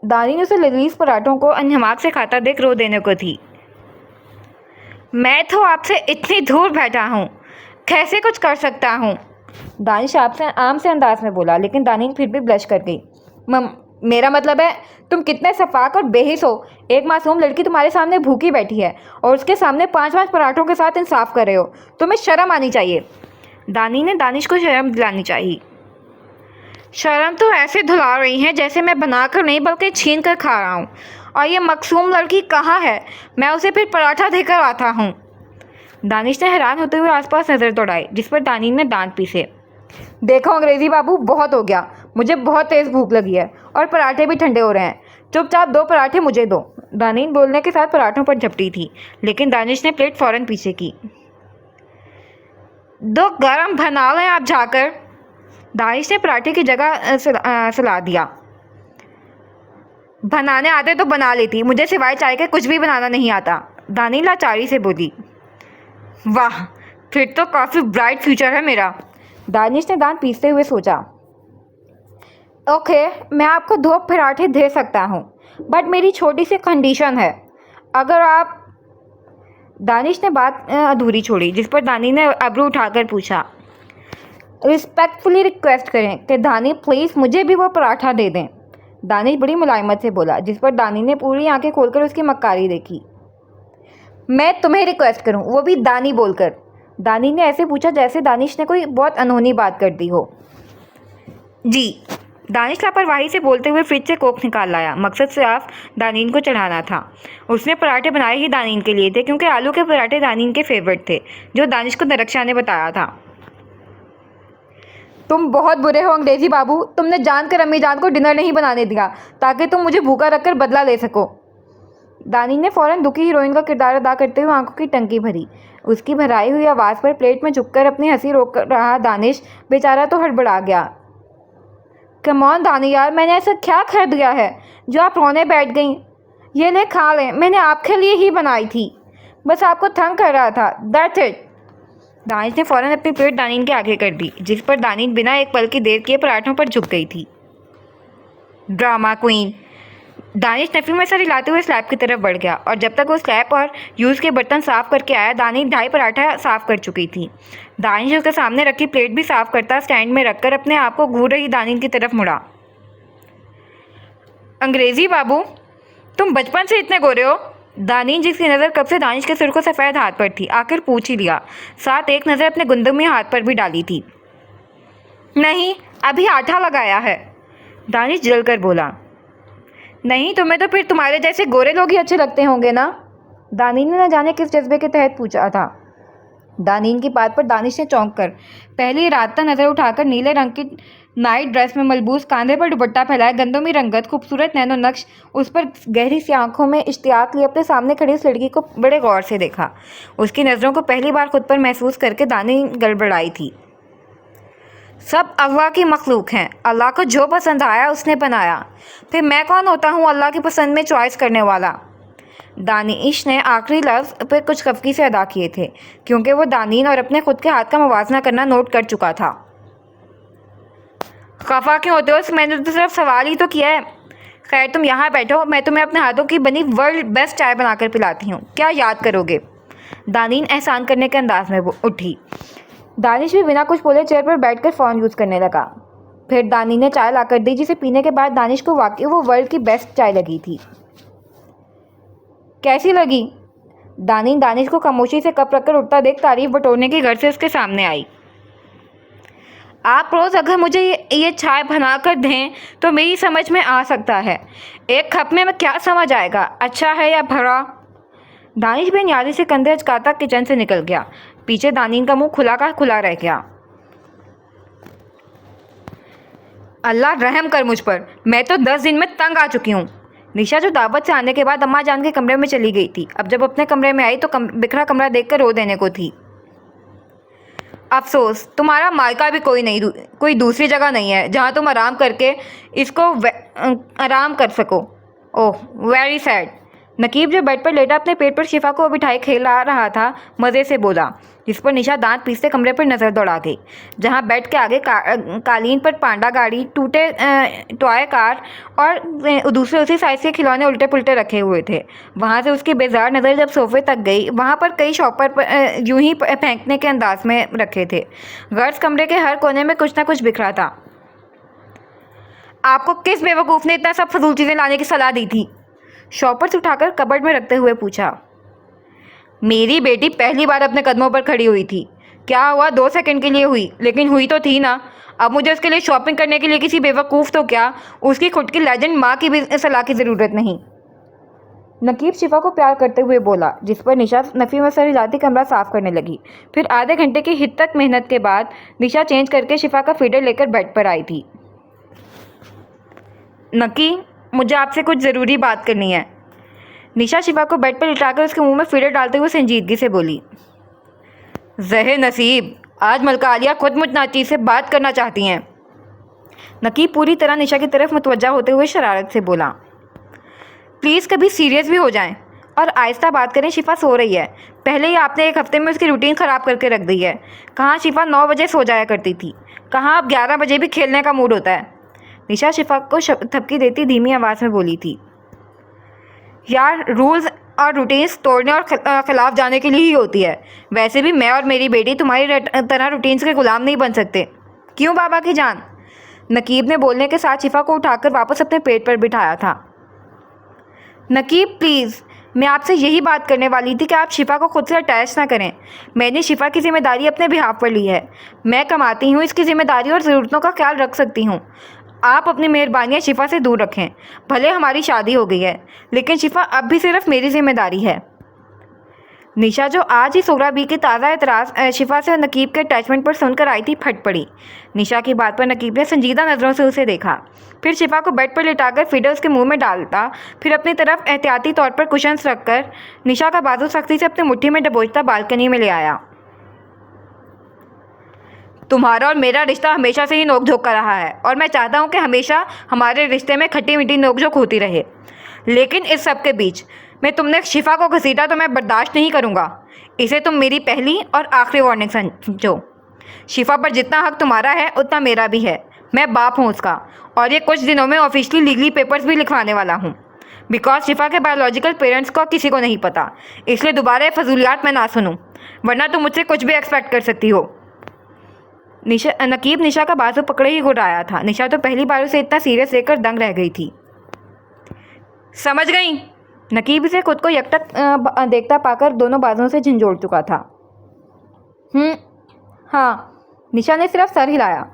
S1: दानीन उसे लजीज पराठों को अनहमाक से खाता देख रो देने को थी। मैं तो आपसे इतनी दूर बैठा हूँ, कैसे कुछ कर सकता हूँ? दानिश आपसे आम से अंदाज में बोला, लेकिन दानीन फिर भी ब्लश कर गई। मेरा मतलब है, तुम कितने सफाक और बेहिस हो। एक मासूम लड़की तुम्हारे सामने भूखी बैठी है और उसके सामने 5-5 पराठों के साथ इंसाफ कर रहे हो। तुम्हें शर्म आनी चाहिए। दानीन ने दानिश को शर्म दिलानी चाहिए। शर्म तो ऐसे धुला रही हैं जैसे मैं बनाकर नहीं बल्कि छीन कर खा रहा हूँ। और ये मकसूम लड़की कहाँ है? मैं उसे फिर पराठा देकर आता हूँ। दानिश ने हैरान होते हुए आसपास नज़र दौड़ाई, जिस पर दानीन ने दांत पीसे। देखो अंग्रेजी बाबू, बहुत हो गया। मुझे बहुत तेज़ भूख लगी है और पराठे भी ठंडे हो रहे हैं। चुपचाप 2 पराठे मुझे दो। दानीन बोलने के साथ पराठों पर झपटी थी, लेकिन दानिश ने प्लेट फ़ौरन पीछे की। 2 गरम बना लें आप जाकर। दानिश ने पराठे की जगह सुला दिया। बनाने आते तो बना लेती, मुझे सिवाय चाय के कुछ भी बनाना नहीं आता। दानीन लाचारी से बोली। वाह, फिर तो काफ़ी ब्राइट फ्यूचर है मेरा। दानिश ने दांत पीसते हुए सोचा। ओके, मैं आपको 2 पराठे दे सकता हूँ, बट मेरी छोटी सी कंडीशन है। अगर आप दानिश ने बात अधूरी छोड़ी, जिस पर दानी ने अब्रू उठाकर पूछा। रिस्पेक्टफुली रिक्वेस्ट करें कि दानी प्लीज़ मुझे भी वो पराठा दे दें। दानिश बड़ी मुलायमत से बोला, जिस पर दानी ने पूरी आंखें खोलकर उसकी मक्कारी देखी। मैं तुम्हें रिक्वेस्ट करूं, वो भी दानी बोलकर। दानी ने ऐसे पूछा जैसे दानिश ने कोई बहुत अनहोनी बात कर दी हो। जी। दानिश लापरवाही से बोलते हुए फ्रिज से कोक निकाल लाया। मकसद सिर्फ दानीन को चढ़ाना था। उसने पराठे बनाए ही दानीन के लिए थे, क्योंकि आलू के पराठे दानीन के फेवरेट थे, जो दानिश को नरक्षा ने बताया था। तुम बहुत बुरे हो अंग्रेजी बाबू। तुमने जानकर अम्मी जान को डिनर नहीं बनाने दिया ताकि तुम मुझे भूखा रखकर बदला ले सको। दानी ने फ़ौरन दुखी हीरोइन का किरदार अदा करते हुए आंखों की टंकी भरी। उसकी भराई हुई आवाज़ पर प्लेट में झुककर अपनी हंसी रोक रहा दानिश बेचारा तो हड़बड़ा गया। कम ऑन दानी यार, मैंने ऐसा क्या कर दिया है जो आप रोने बैठ गई? ये ले खा लें, मैंने आपके लिए ही बनाई थी, बस आपको तंग कर रहा था, दैट्स इट। दानिश ने फ़ौरन अपनी प्लेट दानीन के आगे कर दी, जिस पर दानीन बिना एक पल की देर किए पराठों पर झुक गई थी। Drama queen. दानिश नफ़ी में सर हिलाते हुए स्लैब की तरफ बढ़ गया, और जब तक वो स्लैब और यूज़ के बर्तन साफ़ करके आया, दानिश 2.5 पराठा साफ़ कर चुकी थी। दानिश उसके सामने रखी प्लेट भी साफ़ करता स्टैंड में रखकर अपने आप को घूर रही दानिश की तरफ मुड़ा। अंग्रेजी बाबू, तुम बचपन से इतने गोरे हो? दानीन, जिसकी नज़र कब से दानिश के सिर को सफ़ेद हाथ पर थी, आखिर पूछ ही लिया। साथ एक नज़र अपने गुंदमी हाथ पर भी डाली थी। नहीं, अभी आटा लगाया है। दानिश जलकर बोला। नहीं, तुम्हें तो फिर तुम्हारे जैसे गोरे लोग ही अच्छे लगते होंगे ना? दानीन ने न जाने किस जज्बे के तहत पूछा था। दानीन की बात पर दानिश ने चौंक कर पहली रात तक नज़र उठाकर नीले रंग की नाइट ड्रेस में मलबूस, कांधे पर दुपट्टा फैलाए, गंदमी रंगत, खूबसूरत नैनो नक्श, उस पर गहरी सी आंखों में इश्तियाक लिए अपने सामने खड़ी इस लड़की को बड़े गौर से देखा। उसकी नज़रों को पहली बार खुद पर महसूस करके दानीन गड़बड़ाई थी। सब अल्लाह की मखलूक हैं। अल्लाह को जो पसंद आया उसने बनाया, फिर मैं कौन होता हूँ अल्लाह की पसंद में चॉइस करने वाला? दानिश ने आखिरी लफ्ज़ पर कुछ खफकी से अदा किए थे, क्योंकि वो दानीन और अपने खुद के हाथ का मुवाजना करना नोट कर चुका था। खफा क्यों होते हो? मैंने तो सिर्फ सवाल ही तो किया है। खैर, तुम यहाँ बैठो, मैं तुम्हें अपने हाथों की बनी वर्ल्ड बेस्ट चाय बनाकर पिलाती हूँ। क्या याद करोगे? दानीन एहसान करने के अंदाज में उठी। दानिश भी बिना कुछ बोले चेयर पर बैठकर फ़ोन यूज़ करने लगा। फिर दानी ने चाय लाकर दी, जिसे पीने के बाद दानिश को वाकई वो वर्ल्ड की बेस्ट चाय लगी थी। कैसी लगी? दानीन दानिश को खामोशी से कप रखकर उठता देख तारीफ बटोरने की घर से उसके सामने आई। आप रोज़ अगर मुझे ये चाय बना कर दें तो मेरी समझ में आ सकता है। एक कप में क्या समझ आएगा, अच्छा है या भरा? दानिश बेनियादी से कंधे अचकाता किचन से निकल गया। पीछे दानीन का मुंह खुला का खुला रह गया। अल्लाह रहम कर मुझ पर, मैं तो 10 दिन में तंग आ चुकी हूँ। निशा जो दावत से आने के बाद अम्मा जान के कमरे में चली गई थी, अब जब अपने कमरे में आई तो बिखरा कमरा देखकर रो देने को थी। अफसोस, तुम्हारा मायका भी कोई दूसरी जगह नहीं है जहाँ तुम आराम करके इसको आराम कर सको। ओह, वेरी सैड। नकीब जो बेड पर लेटा अपने पेट पर शिफा को बिठाए खेला रहा था, मज़े से बोला, जिस पर निशा दांत पीसते कमरे पर नज़र दौड़ा गई, जहां बेड के आगे कालीन पर पांडा गाड़ी, टूटे टॉय कार और दूसरे उसी साइज़ के खिलौने उल्टे पुल्टे रखे हुए थे। वहां से उसकी बेजार नज़र जब सोफे तक गई, वहां पर कई शॉपर यूं ही फेंकने के अंदाज में रखे थे। गर्ल्स कमरे के हर कोने में कुछ ना कुछ बिखरा था। आपको किस बेवकूफ़ ने इतना सब फजूल चीज़ें लाने की सलाह दी थी? शॉपर्स उठाकर कबर्ड में रखते हुए पूछा। मेरी बेटी पहली बार अपने कदमों पर खड़ी हुई थी। क्या हुआ, 2 सेकंड के लिए हुई, लेकिन हुई तो थी ना। अब मुझे उसके लिए शॉपिंग करने के लिए किसी बेवकूफ़ तो क्या, उसकी खुद की लेजेंड माँ की भी सलाह की ज़रूरत नहीं। नकीब शिफा को प्यार करते हुए बोला, जिस पर निशा नफ़ी में सर हिलाती कमरा साफ करने लगी। फिर आधे घंटे की हिद्दत मेहनत के बाद निशा चेंज करके शिफा का फीडर लेकर बेड पर आई थी। नकी, मुझे आपसे कुछ ज़रूरी बात करनी है। निशा शिफा को बेड पर लिटाकर उसके मुंह में फीडर डालते हुए संजीदगी से बोली। ज़हे नसीब, आज मलका आलिया खुद मुझ नाची से बात करना चाहती हैं। नकीब पूरी तरह निशा की तरफ मुतवज्जा होते हुए शरारत से बोला। प्लीज़ कभी सीरियस भी हो जाएं और आहिस्ता बात करें। शिफा सो रही है। पहले ही आपने एक हफ्ते में उसकी रूटीन ख़राब करके रख दी है। कहाँ शिफा 9 बजे सो जाया करती थी, कहाँ अब 11 बजे भी खेलने का मूड होता है। निशा शिफा को थपकी देती धीमी आवाज़ में बोली थी। यार, रूल्स और रूटीन्स तोड़ने और खिलाफ जाने के लिए ही होती है। वैसे भी मैं और मेरी बेटी तुम्हारी तरह रूटीन्स के गुलाम नहीं बन सकते। क्यों बाबा की जान? नकीब ने बोलने के साथ शिफा को उठाकर वापस अपने पेट पर बिठाया था। नकीब प्लीज़, मैं आपसे यही बात करने वाली थी कि आप शिफा को खुद से अटैच ना करें। मैंने शिफा की जिम्मेदारी अपने बिहाफ पर ली है। मैं कमाती हूँ, इसकी जिम्मेदारी और ज़रूरतों का ख्याल रख सकती हूँ। आप अपनी मेहरबानियाँ शिफा से दूर रखें। भले हमारी शादी हो गई है, लेकिन शिफा अब भी सिर्फ मेरी जिम्मेदारी है। निशा, जो आज ही सोहरा बी की ताज़ा एतराज़ शिफा से नकीब के अटैचमेंट पर सुनकर आई थी, फट पड़ी। निशा की बात पर नकीब ने संजीदा नज़रों से उसे देखा। फिर शिफा को बेड पर लिटाकर फीडर उसके मुंह में डालता, फिर अपनी तरफ एहतियाती तौर पर कुशन्स रखकर निशा का बाजू सख्ती से अपनी मुट्ठी में दबोचता बालकनी में ले आया। तुम्हारा और मेरा रिश्ता हमेशा से ही नोक-झोंक का रहा है और मैं चाहता हूँ कि हमेशा हमारे रिश्ते में खट्टी-मीठी नोक-झोंक होती रहे। लेकिन इस सब के बीच मैं तुमने शिफा को घसीटा तो मैं बर्दाश्त नहीं करूँगा। इसे तुम मेरी पहली और आखिरी वार्निंग समझो। शिफा पर जितना हक तुम्हारा है उतना मेरा भी है। मैं बाप हूँ उसका, और ये कुछ दिनों में ऑफिशियली लीगली पेपर्स भी लिखवाने वाला हूँ। बिकॉज शिफा के बायोलॉजिकल पेरेंट्स को किसी को नहीं पता, इसलिए दोबारा ये फजूलियात मैं ना सुनूँ, वरना तुम मुझसे कुछ भी एक्सपेक्ट कर सकती हो। नकीब निशा का बाजू पकड़े ही घुराया था। निशा तो पहली बार उसे इतना सीरियस लेकर दंग रह गई थी। समझ गई? नकीब इसे खुद को यकटक देखता पाकर दोनों बाजुओं से झंझोड़ चुका था। हाँ, निशा ने सिर्फ सर हिलाया।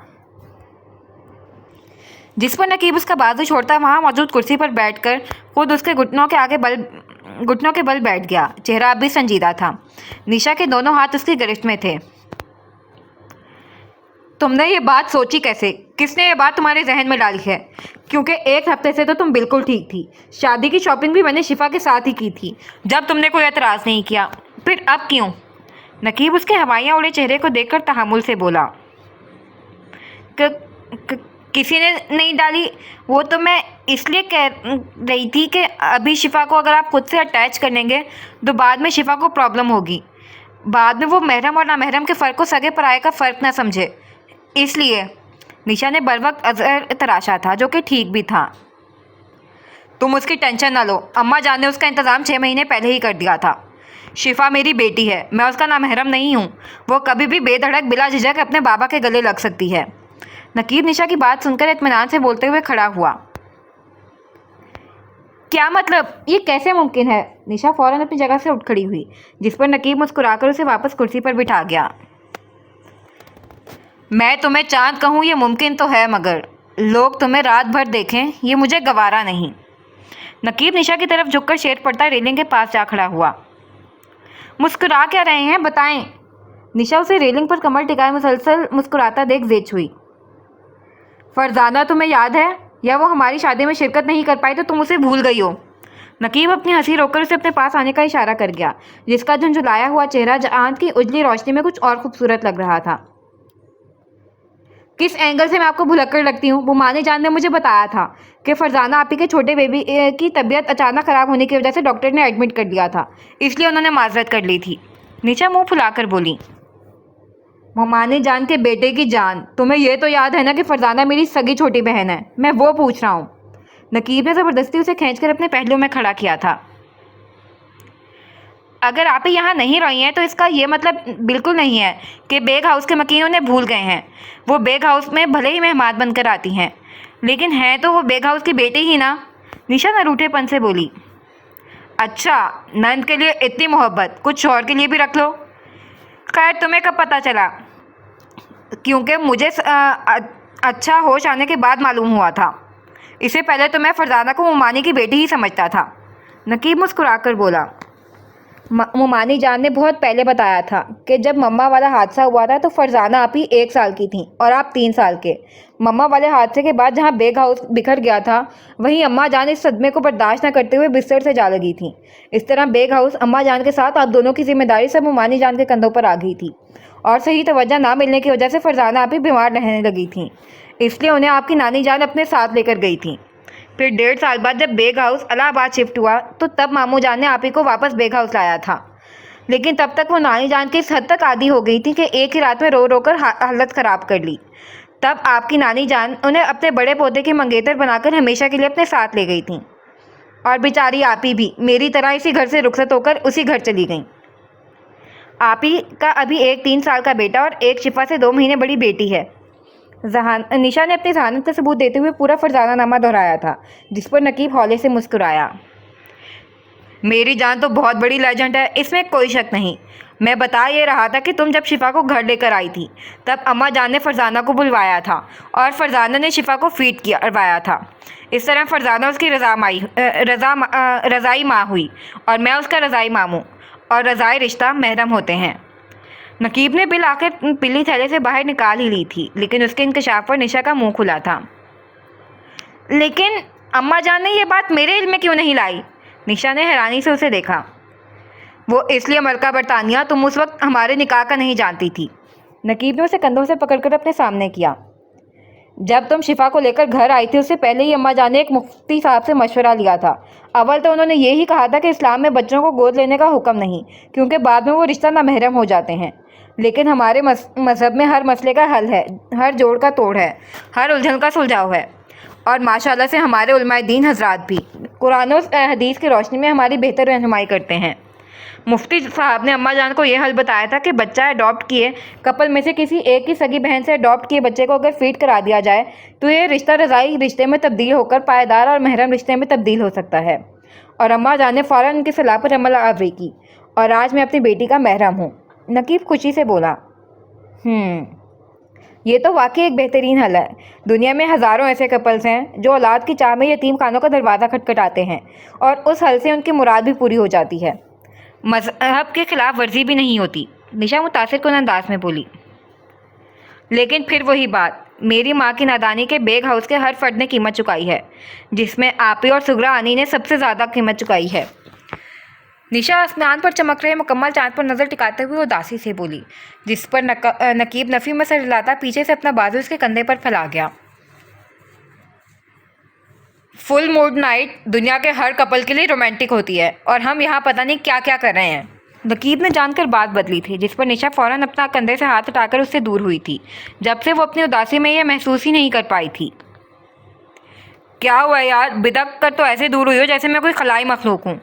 S1: जिस पर नकीब उसका बाजू छोड़ता वहाँ मौजूद कुर्सी पर बैठकर खुद उसके घुटनों के बल बैठ गया। चेहरा अब भी संजीदा था। निशा के दोनों हाथ उसकी गिरफ्त में थे। तुमने ये बात सोची कैसे? किसने ये बात तुम्हारे जहन में डाली है? क्योंकि एक हफ्ते से तो तुम बिल्कुल ठीक थी। शादी की शॉपिंग भी मैंने शिफा के साथ ही की थी, जब तुमने कोई एतराज़ नहीं किया। फिर अब क्यों? नकीब उसके हवाइयाँ उड़े चेहरे को देखकर तहम्मुल से बोला। किसी ने नहीं डाली, वो तो मैं इसलिए कह रही थी कि अभी शिफा को अगर आप खुद से अटैच कर लेंगे तो बाद में शिफा को प्रॉब्लम होगी। बाद में वो महरम और नामहरम के फ़र्क को सगे पराये का फ़र्क ना समझे, इसलिए। निशा ने बरवक्त अज़हर तराशा था, जो कि ठीक भी था। तुम उसकी टेंशन ना लो, अम्मा जान ने उसका इंतज़ाम 6 महीने पहले ही कर दिया था। शिफा मेरी बेटी है, मैं उसका नामहरम नहीं हूँ। वो कभी भी बेधड़क बिला झिझक अपने बाबा के गले लग सकती है। नकीब निशा की बात सुनकर इत्मीनान से बोलते हुए खड़ा हुआ। क्या मतलब? ये कैसे मुमकिन है? निशा फ़ौरन अपनी जगह से उठ खड़ी हुई, जिस पर नकीब मुस्कुराकर उसे वापस कुर्सी पर बिठा गया। मैं तुम्हें चाँद कहूँ ये मुमकिन तो है, मगर लोग तुम्हें रात भर देखें ये मुझे गवारा नहीं। नकीब निशा की तरफ झुककर शेर पड़ता रेलिंग के पास जा खड़ा हुआ। मुस्कुरा क्या रहे हैं, बताएं? निशा उसे रेलिंग पर कमर टिकाए मुसलसल मुस्कुराता देख ज़ेच हुई। फरजाना तुम्हें याद है, या वो हमारी शादी में शिरकत नहीं कर पाई तो तुम उसे भूल गई हो? नकीब अपनी हंसी रोककर उसे अपने पास आने का इशारा कर गया, जिसका झुंझुलाया हुआ चेहरा चांद की उजली रोशनी में कुछ और खूबसूरत लग रहा था। किस एंगल से मैं आपको भुलक्कड़ लगती हूँ? बुमानी जान ने मुझे बताया था कि फरजाना आपी के छोटे बेबी की तबीयत अचानक ख़राब होने की वजह से डॉक्टर ने एडमिट कर दिया था, इसलिए उन्होंने माजरत कर ली थी। निशा मुंह फुलाकर बोली। बुमानी जान के बेटे की जान, तुम्हें यह तो याद है ना कि फरजाना मेरी सगी छोटी बहन है? मैं वो पूछ रहा हूँ। नकीब ने ज़बरदस्ती उसे खींचकर अपने पहलू में खड़ा किया था। अगर आप ही यहाँ नहीं रही हैं तो इसका ये मतलब बिल्कुल नहीं है कि बेग हाउस के मकीन उन्हें भूल गए हैं। वो बेग हाउस में भले ही मेहमान बनकर आती हैं, लेकिन हैं तो वो बेग हाउस की बेटी ही ना। निशा नरूठेपन से बोली। अच्छा, नंद के लिए इतनी मोहब्बत, कुछ और के लिए भी रख लो। खैर, तुम्हें कब पता चला? क्योंकि मुझे अच्छा होश आने के बाद मालूम हुआ था। इससे पहले तो मैं फरजाना को उमानी की बेटी ही समझता था। नकीब मुस्कुराकर बोला, मोमानी जान ने बहुत पहले बताया था कि जब मम्मा वाला हादसा हुआ था तो फरजाना आप ही 1 साल की थी और आप 3 साल के। मम्मा वाले हादसे के बाद जहां बेग हाउस बिखर गया था, वहीं अम्मा जान इस सदमे को बर्दाश्त न करते हुए बिस्तर से जा लगी थी। इस तरह बेग हाउस अम्मा जान के साथ आप दोनों की जिम्मेदारी सब मोमानी जान के कंधों पर आ गई थी और सही तवज्जो ना मिलने की वजह से फरजाना आप ही बीमार रहने लगी थी, इसलिए उन्हें आपकी नानी जान अपने साथ लेकर गई थी। फिर 1.5 साल बाद जब बेग हाउस इलाहाबाद शिफ्ट हुआ तो तब मामू जान ने आप ही को वापस बेग हाउस लाया था, लेकिन तब तक वो नानी जान की इस हद तक आदी हो गई थी कि एक ही रात में रो रो कर हालत ख़राब कर ली। तब आपकी नानी जान उन्हें अपने बड़े पोते की मंगेतर बनाकर हमेशा के लिए अपने साथ ले गई थी और बेचारी आप ही भी मेरी तरह इसी घर से रुखसत होकर उसी घर चली गई। आप ही का अभी एक 3 साल का बेटा और एक शिफा से 2 महीने बड़ी बेटी है। निशा ने अपनी जहानत का सबूत देते हुए पूरा फरजाना नामा दोहराया था, जिस पर नकीब हौले से मुस्कुराया। मेरी जान तो बहुत बड़ी लेजेंड है, इसमें कोई शक नहीं। मैं बता ये रहा था कि तुम जब शिफा को घर लेकर आई थी तब अम्मा जान ने फरजाना को बुलवाया था और फरजाना ने शिफा को फीड करवाया था। इस तरह फरजाना उसकी रज़ाई माँ हुई और मैं उसका रज़ाई मामू, और रज़ाई रिश्ता महरम होते हैं। नकीब ने बिल आकर पीली थैले से बाहर निकाल ही ली थी, लेकिन उसके इंकशाफ पर निशा का मुंह खुला था। लेकिन अम्मा जान ने यह बात मेरे इल्म में क्यों नहीं लाई? निशा ने हैरानी से उसे देखा। वो इसलिए मलका बरतानिया, तुम उस वक्त हमारे निकाह का नहीं जानती थी। नकीब ने उसे कंधों से पकड़कर अपने सामने किया। जब तुम शिफा को लेकर घर आई थी उससे पहले ही अम्मा जान ने एक मुफ्ती साहब से मशवरा लिया था। अव्वल तो उन्होंने ये ही कहा था कि इस्लाम में बच्चों को गोद लेने का हुक्म नहीं, क्योंकि बाद में वो रिश्ता नामहरम हो जाते हैं। लेकिन हमारे मज़हब में हर मसले का हल है, हर जोड़ का तोड़ है, हर उलझन का सुलझाव है, और माशाल्लाह से हमारे उलमाए दीन हजरात भी कुरान और हदीस की रोशनी में हमारी बेहतर रहनुमाई करते हैं। मुफ्ती साहब ने अम्मा जान को यह हल बताया था कि बच्चा अडॉप्ट किए कपल में से किसी एक की सगी बहन से अडॉप्ट किए बच्चे को अगर फीड करा दिया जाए तो ये रिश्ता रज़ाई रिश्ते में तब्दील होकर पायदार और महरम रिश्ते में तब्दील हो सकता है। और अम्मा जान ने फ़ौरन उनकी सलाह पर अमल आवरी की और आज मैं अपनी बेटी का महरम हूँ। नकीब खुशी से बोला, ये तो वाकई एक बेहतरीन हल है। दुनिया में हज़ारों ऐसे कपल्स हैं जो औलाद की चाह में यतीम खानों का दरवाज़ा खटखटाते हैं और उस हल से उनकी मुराद भी पूरी हो जाती है, मज़हब के खिलाफ वर्जी भी नहीं होती। निशा मुतासिरकुन अंदाज में बोली। लेकिन फिर वही बात, मेरी माँ की नादानी के बेग हाउस के हर फर्द ने कीमत चुकाई है, जिसमें आपी और सुगरा आनी ने सबसे ज़्यादा कीमत चुकाई है। निशा आसमान पर चमक रहे मुकम्मल चाँद पर नज़र टिकाते हुए उदासी से बोली, जिस पर नकीब नफ़ी में सर हिलाता पीछे से अपना बाजू उसके कंधे पर फैला गया। फुल मूड नाइट दुनिया के हर कपल के लिए रोमांटिक होती है और हम यहाँ पता नहीं क्या क्या कर रहे हैं। नकीब ने जानकर बात बदली थी, जिस पर निशा फ़ौरन अपना कंधे से हाथ हटाकर उससे दूर हुई थी। जब से वो अपनी उदासी में यह महसूस ही नहीं कर पाई थी। क्या हुआ यार, बिदक कर तो ऐसे दूर हुई हो जैसे मैं कोई खलाई मखलूक हूँ।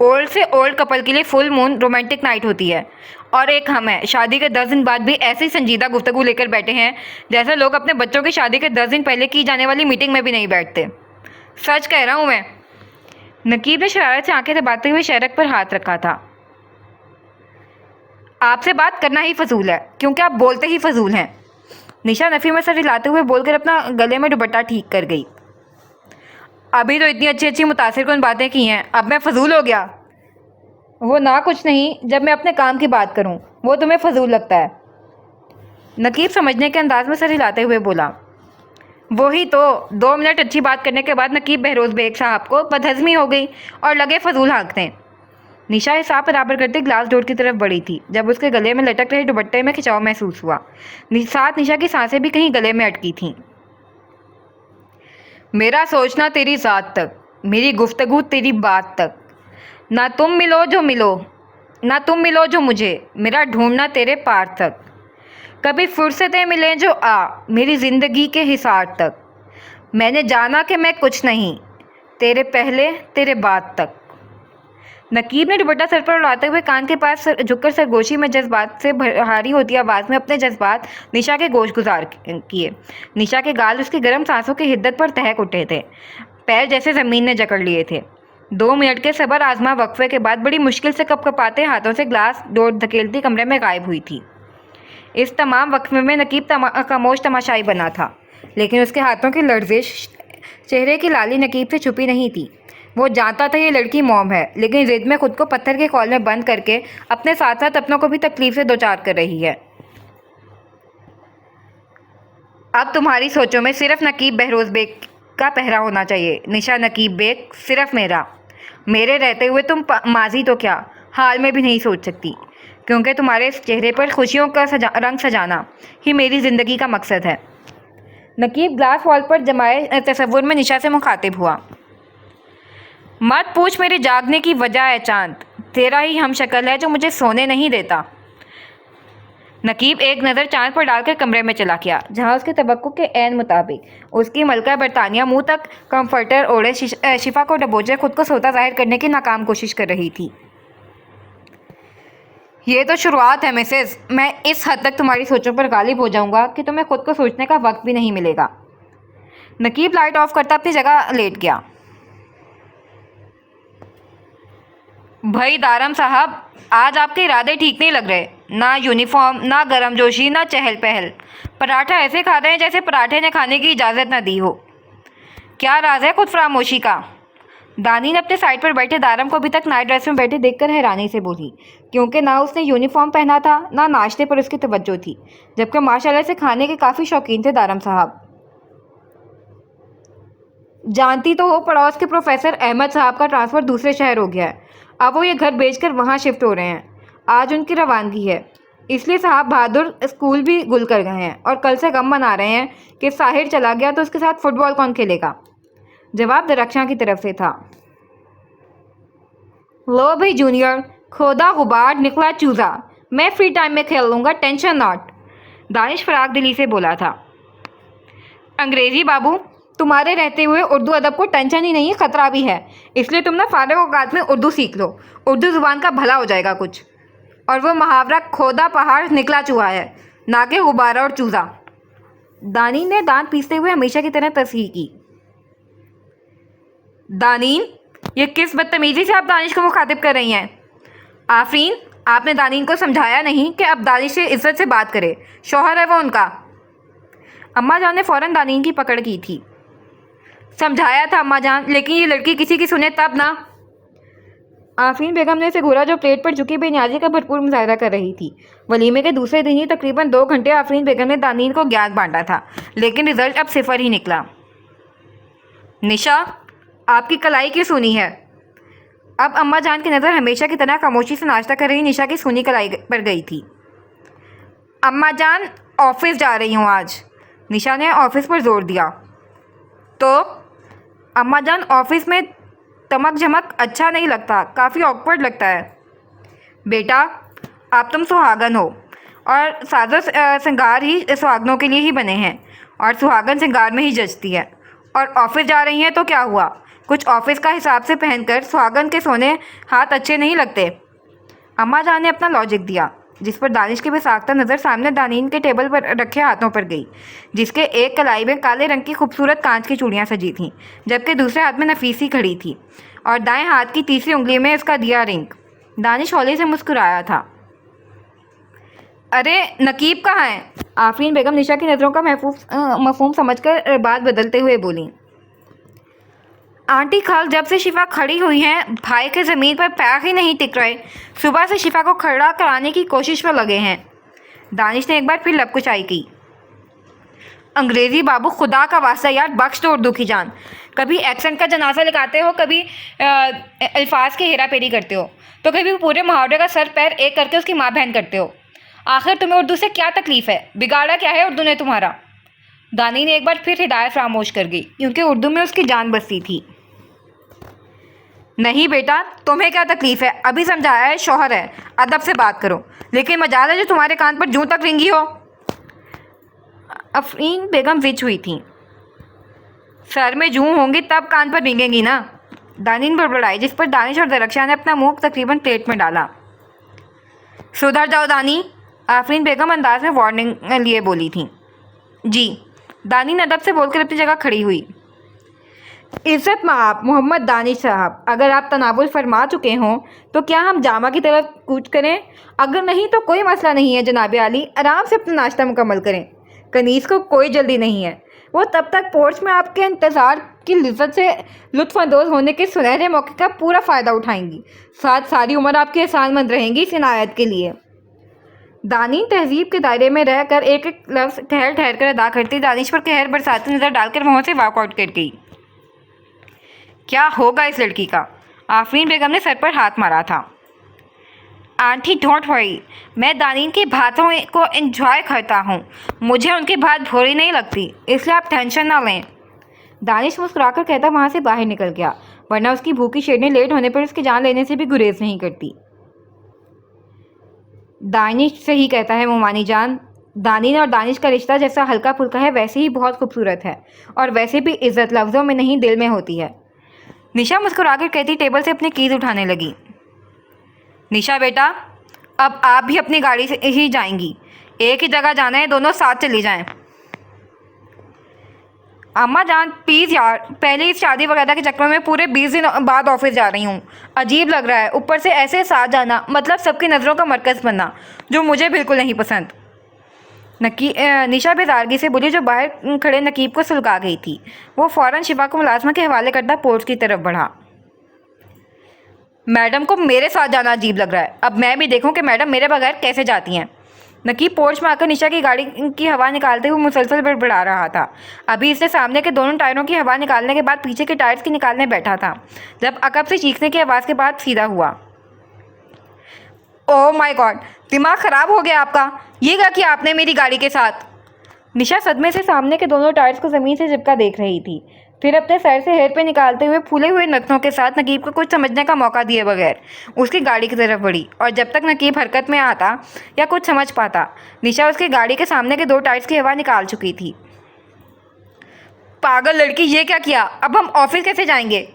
S1: ओल्ड से ओल्ड कपल के लिए फुल मून रोमांटिक नाइट होती है और एक हम हैं शादी के 10 दिन बाद भी ऐसी संजीदा गुफ्तगू लेकर बैठे हैं जैसे लोग अपने बच्चों की शादी के 10 दिन पहले की जाने वाली मीटिंग में भी नहीं बैठते। सच कह रहा हूँ मैं। नकीब ने शरारत से आंखें दबाते हुए शरक पर हाथ रखा था। आपसे बात करना ही फजूल है क्योंकि आप बोलते ही फजूल हैं। निशा नफ़ी में सर हिलाते हुए बोलकर अपना गले में दुपट्टा ठीक कर गई। अभी तो इतनी अच्छी अच्छी मुतासिरकुन बातें की हैं, अब मैं फजूल हो गया? वो ना कुछ नहीं, जब मैं अपने काम की बात करूं वो तुम्हें फजूल लगता है। नकीब समझने के अंदाज में सर हिलाते हुए बोला। वही तो, 2 मिनट अच्छी बात करने के बाद नकीब बहरोज़ बेग साहब को बदहज़मी हो गई और लगे फजूल हाँकते। निशा हिसाब बराबर करते ग्लास डोर की तरफ बढ़ी थी जब उसके गले में लटक रहे दुपट्टे में खिंचाव महसूस हुआ। साथ निशा की सांसें भी कहीं गले में अटकी थीं। मेरा सोचना तेरी ज़ात तक, मेरी गुफ्तगू तेरी बात तक, ना तुम मिलो जो मुझे, मेरा ढूंढना तेरे पार तक, कभी फुर्सतें मिलें जो आ मेरी ज़िंदगी के हिसार तक, मैंने जाना कि मैं कुछ नहीं तेरे पहले तेरे बाद तक। नकीब ने दुपट्टा सर पर उड़ाते हुए कान के पास झुककर सरगोशी में जज्बात से भारी होती आवाज़ में अपने जज्बात निशा के गोश गुजार किए। निशा के गाल उसकी गर्म सांसों की हिद्दत पर तहक उठे थे, पैर जैसे ज़मीन ने जकड़ लिए थे। 2 मिनट के सबर आजमा वक्फे के बाद बड़ी मुश्किल से कपकपाते हाथों से ग्लास डोर धकेलती कमरे में गायब हुई थी। इस तमाम वक्फे में नकीब खामोश तमाशाई बना था, लेकिन उसके हाथों की लर्जिश, चेहरे की लाली नकीब से छुपी नहीं थी। वो जानता था ये लड़की मॉम है, लेकिन जिद में खुद को पत्थर के कॉल में बंद करके अपने साथ साथ अपनों को भी तकलीफ से दो चार कर रही है। अब तुम्हारी सोचों में सिर्फ नकीब बहरोज बेग का पहरा होना चाहिए। निशा नकीब बेग सिर्फ मेरे रहते हुए तुम माजी तो क्या हाल में भी नहीं सोच सकती, क्योंकि तुम्हारे इस चेहरे पर खुशियों का रंग सजाना ही मेरी ज़िंदगी का मकसद है। नकीब ग्लास वॉल पर जमाए तसव्वुर में निशा से मुखातिब हुआ। मत पूछ मेरे जागने की वजह है चांद, तेरा ही हम शक्ल है जो मुझे सोने नहीं देता। नकीब एक नज़र चांद पर डालकर कमरे में चला गया, जहां उसके तवक्कुओं के ऐन मुताबिक उसकी मलका बरतानिया मुंह तक कंफर्टर ओढ़े शिफा को डबोचे खुद को सोता जाहिर करने की नाकाम कोशिश कर रही थी। ये तो शुरुआत है मिसेस, मैं इस हद तक तुम्हारी सोचों पर गालिब हो जाऊंगा कि तुम्हें खुद को सोचने का वक्त भी नहीं मिलेगा। नकीब लाइट ऑफ करता अपनी जगह लेट गया। भाई दारम साहब, आज आपके इरादे ठीक नहीं लग रहे। ना यूनिफॉर्म, ना गर्मजोशी, ना चहल पहल। पराठा ऐसे खा रहे हैं जैसे पराठे ने खाने की इजाज़त ना दी हो। क्या राज है खुद फरामोशी का? दानीन अपने साइड पर बैठे दारम को अभी तक नाइट ड्रेस में बैठे देखकर हैरानी से बोली, क्योंकि ना उसने यूनिफॉर्म पहना था, ना नाश्ते पर उसकी तवज्जो थी, जबकि माशाल्लाह से खाने के काफ़ी शौकीन थे दारम साहब। जानती तो हो पड़ोस के प्रोफेसर अहमद साहब का ट्रांसफ़र दूसरे शहर हो गया है। अब वो ये घर बेचकर वहाँ शिफ्ट हो रहे हैं। आज उनकी रवानगी है, इसलिए साहब बहादुर स्कूल भी गुल कर गए हैं और कल से गम मना रहे हैं कि साहिर चला गया तो उसके साथ फुटबॉल कौन खेलेगा। जवाब दरख्शां की तरफ से था। लो भाई जूनियर, खोदा गुबार निकला चूज़ा, मैं फ्री टाइम में खेल लूँगा, टेंशन नॉट। दानिश फराग दिली से बोला था। अंग्रेज़ी बाबू, तुम्हारे रहते हुए उर्दू अदब को टेंशन ही नहीं ख़तरा भी है, इसलिए तुम ना फारिग औकात में उर्दू सीख लो, उर्दू ज़ुबान का भला हो जाएगा कुछ। और वो मुहावरा खोदा पहाड़ निकला चूहा है, ना कि गुब्बारा और चूज़ा। दानीन ने दांत पीसते हुए हमेशा की तरह तस्हीह की। दानीन, ये किस बदतमीज़ी से आप दानिश को मुखातिब कर रही हैं? आफरीन, आपने दानीन को समझाया नहीं कि अब दानिश से इज्जत से बात करे, शौहर है वो उनका। अम्मा जान ने फ़ौरन दानीन की पकड़ की थी। समझाया था अम्मा जान, लेकिन ये लड़की किसी की सुने तब ना। आफरीन बेगम ने उसे घूरा जो प्लेट पर झुकी बेनियाजी का भरपूर मुजाहरा कर रही थी। वलीमे के दूसरे दिन ही तकरीबन 2 घंटे आफरीन बेगम ने दानीन को ज्ञान बांटा था, लेकिन रिजल्ट अब 0 ही निकला। निशा, आपकी कलाई क्यों सूनी है? अब अम्मा जान की नज़र हमेशा की तरह खामोशी से नाश्ता कर रही निशा की सूनी कलाई पर गई थी। अम्मा जान, ऑफिस जा रही हूँ आज। निशा ने ऑफिस पर जोर दिया। तो अम्मा जान, ऑफिस में तमक झमक अच्छा नहीं लगता, काफ़ी ऑकवर्ड लगता है। बेटा, आप तुम सुहागन हो और साजो श्रृंगार ही सुहागनों के लिए ही बने हैं, और सुहागन श्रृंगार में ही जचती है। और ऑफिस जा रही हैं तो क्या हुआ, कुछ ऑफिस का हिसाब से पहनकर सुहागन के सोने हाथ अच्छे नहीं लगते। अम्मा जान ने अपना लॉजिक दिया, जिस पर दानिश की बेसाख्ता नज़र सामने दानीन के टेबल पर रखे हाथों पर गई, जिसके एक कलाई में काले रंग की खूबसूरत कांच की चूड़ियाँ सजी थीं, जबकि दूसरे हाथ में नफीसी खड़ी थी और दाएं हाथ की तीसरी उंगली में उसका दिया रिंग। दानिश हौले से मुस्कुराया था। अरे नकीब कहाँ है? आफरीन बेगम निशा की नज़रों का मफहूम समझकर बात बदलते हुए बोली। आंटी खाल, जब से शिफा खड़ी हुई हैं भाई के ज़मीन पर पैर ही नहीं टिक रहे। सुबह से शिफा को खड़ा कराने की कोशिश पर लगे हैं। दानिश ने एक बार फिर लपकुचाई की। अंग्रेज़ी बाबू, खुदा का वास्ता यार, बख्श दो उर्दू की जान। कभी एक्सेंट का जनाजा लगाते हो, कभी अल्फाज की हेरा फेरी करते हो, तो कभी पूरे मुहावरे का सर पैर एक करके उसकी माँ बहन करते हो। आखिर तुम्हें उर्दू से क्या तकलीफ़ है? बिगाड़ा क्या है उर्दू ने तुम्हारा? दानी ने एक बार फिर हिदायत फरामोश कर गई, क्योंकि उर्दू में उसकी जान बसती थी। नहीं बेटा, तुम्हें क्या तकलीफ़ है? अभी समझाया है, शौहर है, अदब से बात करो। लेकिन मजाल है जो तुम्हारे कान पर जूं तक रिंगी हो। आफरीन बेगम विच हुई थी। सर में जूं होंगी तब कान पर रिंगेंगी ना। दानीन बड़बड़ाई, जिस पर दानिश और दरख्शां ने अपना मुंह तकरीबन प्लेट में डाला। सुधर जाओ दानी, आफरीन बेगम अंदाज में वार्निंग लिए बोली थी। जी, दानीन अदब से बोलकर अपनी जगह खड़ी हुई। इज़्ज़त माब मोहम्मद दानिश साहब, अगर आप तनावुल फरमा चुके हों तो क्या हम जामा की तरफ कूच करें? अगर नहीं तो कोई मसला नहीं है जनाब आली, आराम से अपना नाश्ता मुकम्मल करें। कनीज़ को कोई जल्दी नहीं है, वो तब तक पोर्च में आपके इंतज़ार की लिज्जत से लुत्फ़अंदोज़ होने के सुनहरे मौके का पूरा फ़ायदा उठाएंगी। साथ सारी उम्र आपकी एहसानमंद रहेंगी इस इनायत के लिए। दानीश तहज़ीब के दायरे में रहकर एक एक लफ्ज़ ठहर ठहर कर अदा करती दानिश पर कहर बरसाती नज़र डालकर वहाँ से वॉकआउट कर गई। क्या होगा इस लड़की का? आफरीन बेगम ने सर पर हाथ मारा था। आंटी डोंट वरी, मैं दानीश की बातों को एंजॉय करता हूँ। मुझे उनकी बात बुरी नहीं लगती, इसलिए आप टेंशन ना लें। दानिश मुस्कुराकर कहता वहाँ से बाहर निकल गया, वरना उसकी भूखी शेरनी लेट होने पर उसकी जान लेने से भी गुरेज नहीं करती। दानिश सही कहता है मोमानी जान, दानीश और दानिश का रिश्ता जैसा हल्का फुल्का है वैसे ही बहुत खूबसूरत है, और वैसे भी इज्जत लफ्ज़ों में नहीं दिल में होती है। निशा मुस्कुराकर कहती टेबल से अपनी कीज़ उठाने लगी। निशा बेटा, अब आप भी अपनी गाड़ी से ही जाएंगी। एक ही जगह जाना है, दोनों साथ चली जाएं। अम्मा जान प्लीज़ यार, पहले इस शादी वगैरह के चक्कर में पूरे 20 दिन बाद ऑफिस जा रही हूँ। अजीब लग रहा है, ऊपर से ऐसे साथ जाना, मतलब सबकी नज़रों का मरकज़ बनना, जो मुझे बिल्कुल नहीं पसंद। निशा बेजारगी से बोली, जो बाहर खड़े नकीब को सुलगा गई थी। वो फ़ौरन शिवा को मुलाजमा के हवाले करता पोर्च की तरफ बढ़ा। मैडम को मेरे साथ जाना अजीब लग रहा है, अब मैं भी देखूं कि मैडम मेरे बगैर कैसे जाती हैं। नकीब पोर्च में आकर निशा की गाड़ी की हवा निकालते हुए मुसलसल बड़बड़ा रहा था। अभी इसने सामने के दोनों टायरों की हवा निकालने के बाद पीछे के टायर्स की निकालने बैठा था, जब अकब से चीखने की आवाज़ के बाद सीधा हुआ। ओह माय गॉड, दिमाग ख़राब हो गया आपका, ये क्या किया आपने मेरी गाड़ी के साथ? निशा सदमे से सामने के दोनों टायर्स को ज़मीन से चिपका देख रही थी, फिर अपने सर से हेयर पे निकालते हुए फूले हुए नथनों के साथ नकीब को कुछ समझने का मौका दिए बगैर उसकी गाड़ी की तरफ बढ़ी। और जब तक नकीब हरकत में आता या कुछ समझ पाता, निशा उसकी गाड़ी के सामने के 2 टायर्स की हवा निकाल चुकी थी। पागल लड़की, ये क्या किया? अब हम ऑफिस कैसे जाएंगे?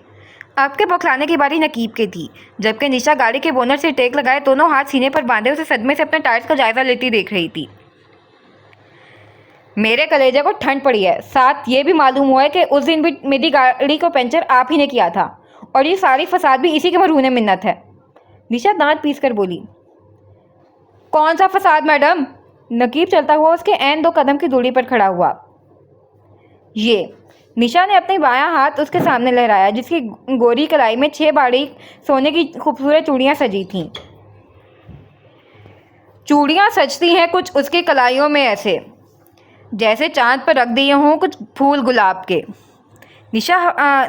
S1: आपके बौखलाने की बारी नकीब की थी, जबकि निशा गाड़ी के बोनट से टेक लगाए दोनों हाथ सीने पर बांधे उसे सदमे से अपने टायर्स का जायजा लेती देख रही थी। मेरे कलेजे को ठंड पड़ी है, साथ ये भी मालूम हुआ है कि उस दिन भी मेरी गाड़ी को पंचर आप ही ने किया था, और ये सारी फसाद भी इसी के मरहूने मिन्नत है। निशा दांत पीस कर बोली। कौन सा फसाद मैडम? नकीब चलता हुआ उसके ऐन 2 कदम की दूरी पर खड़ा हुआ। ये निशा ने अपनी बायां हाथ उसके सामने लहराया, जिसकी गोरी कलाई में 6 बारीक सोने की खूबसूरत चूड़ियाँ सजी थीं। चूड़ियाँ सजती हैं कुछ उसकी कलाइयों में ऐसे जैसे चांद पर रख दिए हों कुछ फूल गुलाब के।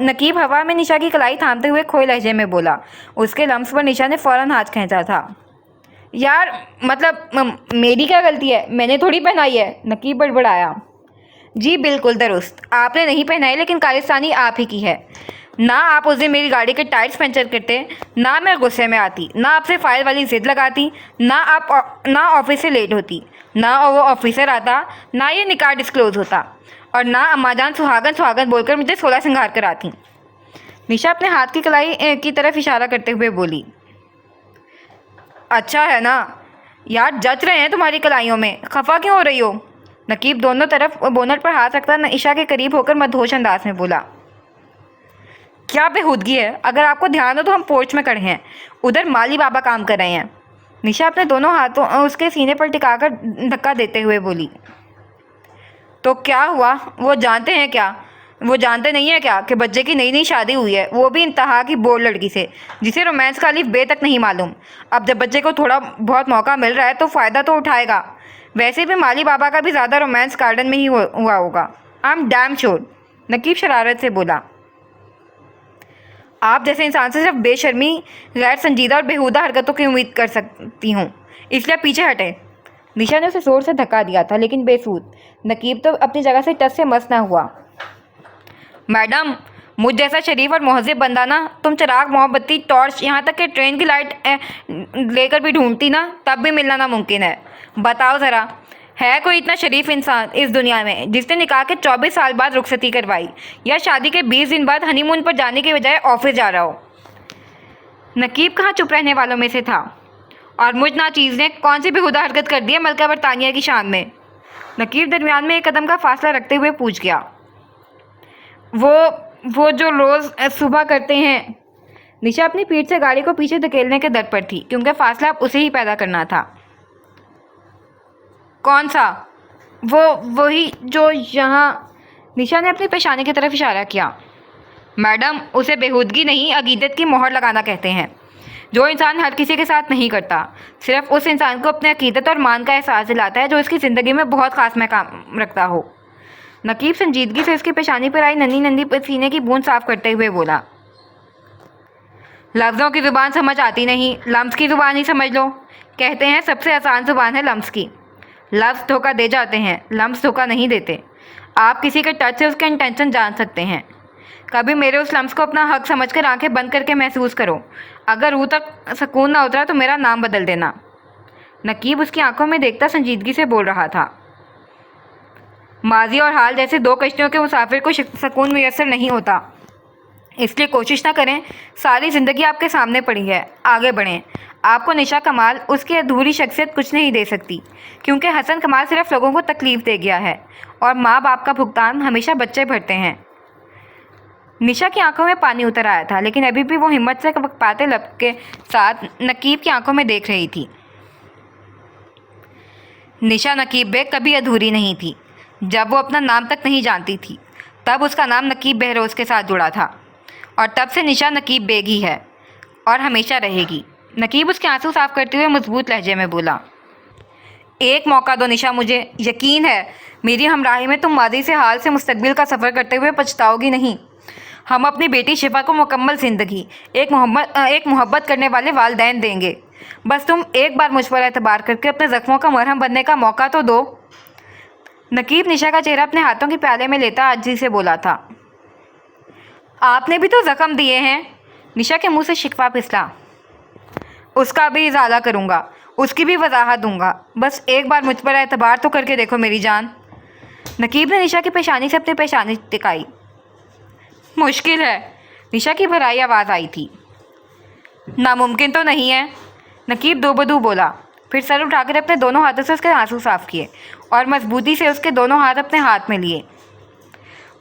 S1: नकीब हवा में निशा की कलाई थामते हुए खोए लहजे में बोला। उसके लम्स पर निशा ने फ़ौरन हाथ खींचा था। यार मतलब मेरी क्या गलती है? मैंने थोड़ी पहनाई है, नकीब बड़बड़ाया। जी बिल्कुल दुरुस्त, आपने नहीं पहनाई, लेकिन कारस्तानी आप ही की है। ना आप उस दिन मेरी गाड़ी के टायर्स पंचर करते, ना मैं गुस्से में आती, ना आपसे फाइल वाली जिद लगाती, ना ऑफिस से लेट होती, ना वो ऑफिसर आता, ना ये निकाह डिस्क्लोज होता, और ना अम्माजान सुहागन सुहागन बोलकर मुझे 16 श्रृंगार कराती। निशा अपने हाथ की कलाई की तरफ इशारा करते हुए बोली। अच्छा है ना यार, जच रहे हैं तुम्हारी कलाइयों में, खफा क्यों हो रही हो? नकीब दोनों तरफ बोनट पर हाथ रखता निशा के करीब होकर मदहोश अंदाज में बोला। क्या बेहूदगी है, अगर आपको ध्यान हो तो हम पोर्च में खड़े हैं, उधर माली बाबा काम कर रहे हैं। निशा अपने दोनों हाथों उसके सीने पर टिकाकर धक्का देते हुए बोली। तो क्या हुआ? वो जानते हैं क्या? वो जानते नहीं है क्या कि बच्चे की नई नई शादी हुई है, वो भी इंतहा की बोर लड़की से, जिसे रोमांस का अलिफ बे तक नहीं मालूम। अब जब बच्चे को थोड़ा बहुत मौका मिल रहा है तो फ़ायदा तो उठाएगा। वैसे भी माली बाबा का भी ज़्यादा रोमांस गार्डन में ही हुआ होगा। आई एम डैम श्योर, नकीब शरारत से बोला। आप जैसे इंसान से सिर्फ बेशर्मी, गैर संजीदा और बेहुदा हरकतों की उम्मीद कर सकती हूँ, इसलिए पीछे हटें। निशा ने उसे जोर से धक्का दिया था, लेकिन बेसूद। नकीब तो अपनी जगह से टस से मस ना हुआ। मैडम, मुझ जैसा शरीफ और महज़िब बंदा ना, तुम चिराग, मोमबत्ती, टॉर्च, यहाँ तक कि ट्रेन की लाइट लेकर भी ढूंढती ना, तब भी मिलना नामुमकिन है। बताओ ज़रा, है कोई इतना शरीफ इंसान इस दुनिया में जिसने निकाह के 24 साल बाद रुखसती करवाई, या शादी के 20 दिन बाद हनीमून पर जाने के बजाय ऑफिस जा रहा हो? नकीब कहाँ चुप रहने वालों में से था, और मुझ नाचीज़ ने कौन सी बेहुदा हरकत कर दी है मलका बरतानिया की शान में? नकीब दरमियान में 1 कदम का फासला रखते हुए पूछ गया। वो जो रोज़ सुबह करते हैं। निशा अपनी पीठ से गाड़ी को पीछे धकेलने के दर पर थी, क्योंकि फासला अब उसे ही पैदा करना था। कौन सा? वही जो यहाँ निशा ने अपनी पेशानी की तरफ इशारा किया। मैडम, उसे बेहूदगी नहीं, अकीदत की मोहर लगाना कहते हैं, जो इंसान हर किसी के साथ नहीं करता। सिर्फ उस इंसान को अपने अकीदत और मान का एहसास दिलाता है जो उसकी ज़िंदगी में बहुत ख़ास मकाम रखता हो। नकीब संजीदगी से उसकी पेशानी पर आई नन्ही नन्ही पसीने की बूंद साफ करते हुए बोला, लफ्ज़ों की ज़ुबान समझ आती नहीं, लम्स की ज़ुबान ही समझ लो। कहते हैं सबसे आसान ज़ुबान है लम्स की। लफ्ज़ धोखा दे जाते हैं, लम्स धोखा नहीं देते। आप किसी के टच से उसके इंटेंशन जान सकते हैं। कभी मेरे उस लम्स को अपना हक समझकर आंखें बंद करके महसूस करो। अगर रूह तक सुकून ना उतरा तो मेरा नाम बदल देना। नकीब उसकी आंखों में देखता संजीदगी से बोल रहा था। माजी और हाल जैसे दो कश्तियों के मुसाफिर को सुकून मुयस्सर नहीं होता, इसलिए कोशिश ना करें। सारी ज़िंदगी आपके सामने पड़ी है, आगे बढ़ें। आपको निशा कमाल, उसकी अधूरी शख्सियत कुछ नहीं दे सकती, क्योंकि हसन कमाल सिर्फ लोगों को तकलीफ़ दे गया है और माँ बाप का भुगतान हमेशा बच्चे भरते हैं। निशा की आंखों में पानी उतर आया था, लेकिन अभी भी वो हिम्मत से कपकपाते लब के साथ नकीब की आंखों में देख रही थी। निशा नकीब बेग कभी अधूरी नहीं थी। जब वो अपना नाम तक नहीं जानती थी, तब उसका नाम नकीब बहरोज़ के साथ जुड़ा था, और तब से निशा नकीब बेग ही है और हमेशा रहेगी। नकीब उसके आंसू साफ करते हुए मजबूत लहजे में बोला, एक मौका दो निशा, मुझे यकीन है मेरी हमराही में तुम मादी से हाल से मुस्तकबिल का सफ़र करते हुए पछताओगी नहीं। हम अपनी बेटी शिफा को मुकम्मल ज़िंदगी एक मोहब्बत करने वाले वालिदैन देंगे। बस तुम एक बार मुझ पर एतबार करके अपने ज़ख्मों का मरहम बनने का मौका तो दो। नकीब निशा का चेहरा अपने हाथों के प्याले में लेता आजिज़ी से बोला था, आपने भी तो ज़ख्म दिए हैं। निशा के मुंह से शिकवा फिसला। उसका भी इजाला करूँगा, उसकी भी वजाहत दूंगा। बस एक बार मुझ पर एतबार तो करके देखो मेरी जान। नकीब ने निशा की पेशानी से अपनी पेशानी टिकाई। मुश्किल है, निशा की भराई आवाज़ आई थी। नामुमकिन तो नहीं है, नकीब दो बदू बोला। फिर सर उठाकर अपने दोनों हाथों से उसके आंसू साफ किए और मजबूती से उसके दोनों हाथ अपने हाथ में लिए।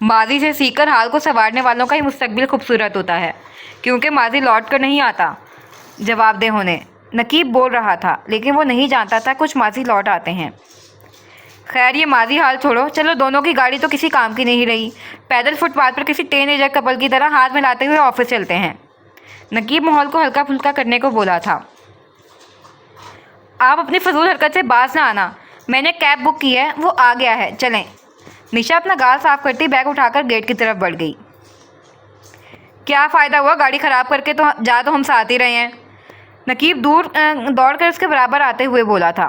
S1: माजी से सीखकर हाल को संवारने वालों का ही मुस्तकबिल खूबसूरत होता है, क्योंकि माजी लौट कर नहीं आता जवाबदेह होने। नकीब बोल रहा था, लेकिन वो नहीं जानता था कुछ माजी लौट आते हैं। खैर, ये माजी हाल छोड़ो, चलो दोनों की गाड़ी तो किसी काम की नहीं रही। पैदल फुटपाथ पर किसी टीनेजर कपल की तरह हाथ मिलाते हुए ऑफिस चलते हैं। नकीब माहौल को हल्का फुल्का करने को बोला था। आप अपनी फजूल हरकत से बाज ना आना, मैंने कैब बुक की है, वो आ गया है, चलें। निशा अपना गाल साफ करती बैग उठाकर गेट की तरफ बढ़ गई। क्या फ़ायदा हुआ गाड़ी ख़राब करके, तो हम साथ ही रहे हैं। नकीब दौड़कर उसके बराबर आते हुए बोला था।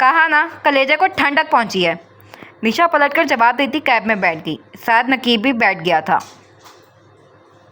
S1: कहा ना, कलेजे को ठंडक पहुंची है। निशा पलटकर जवाब देती कैब में बैठ गई। साथ नकीब भी बैठ गया था।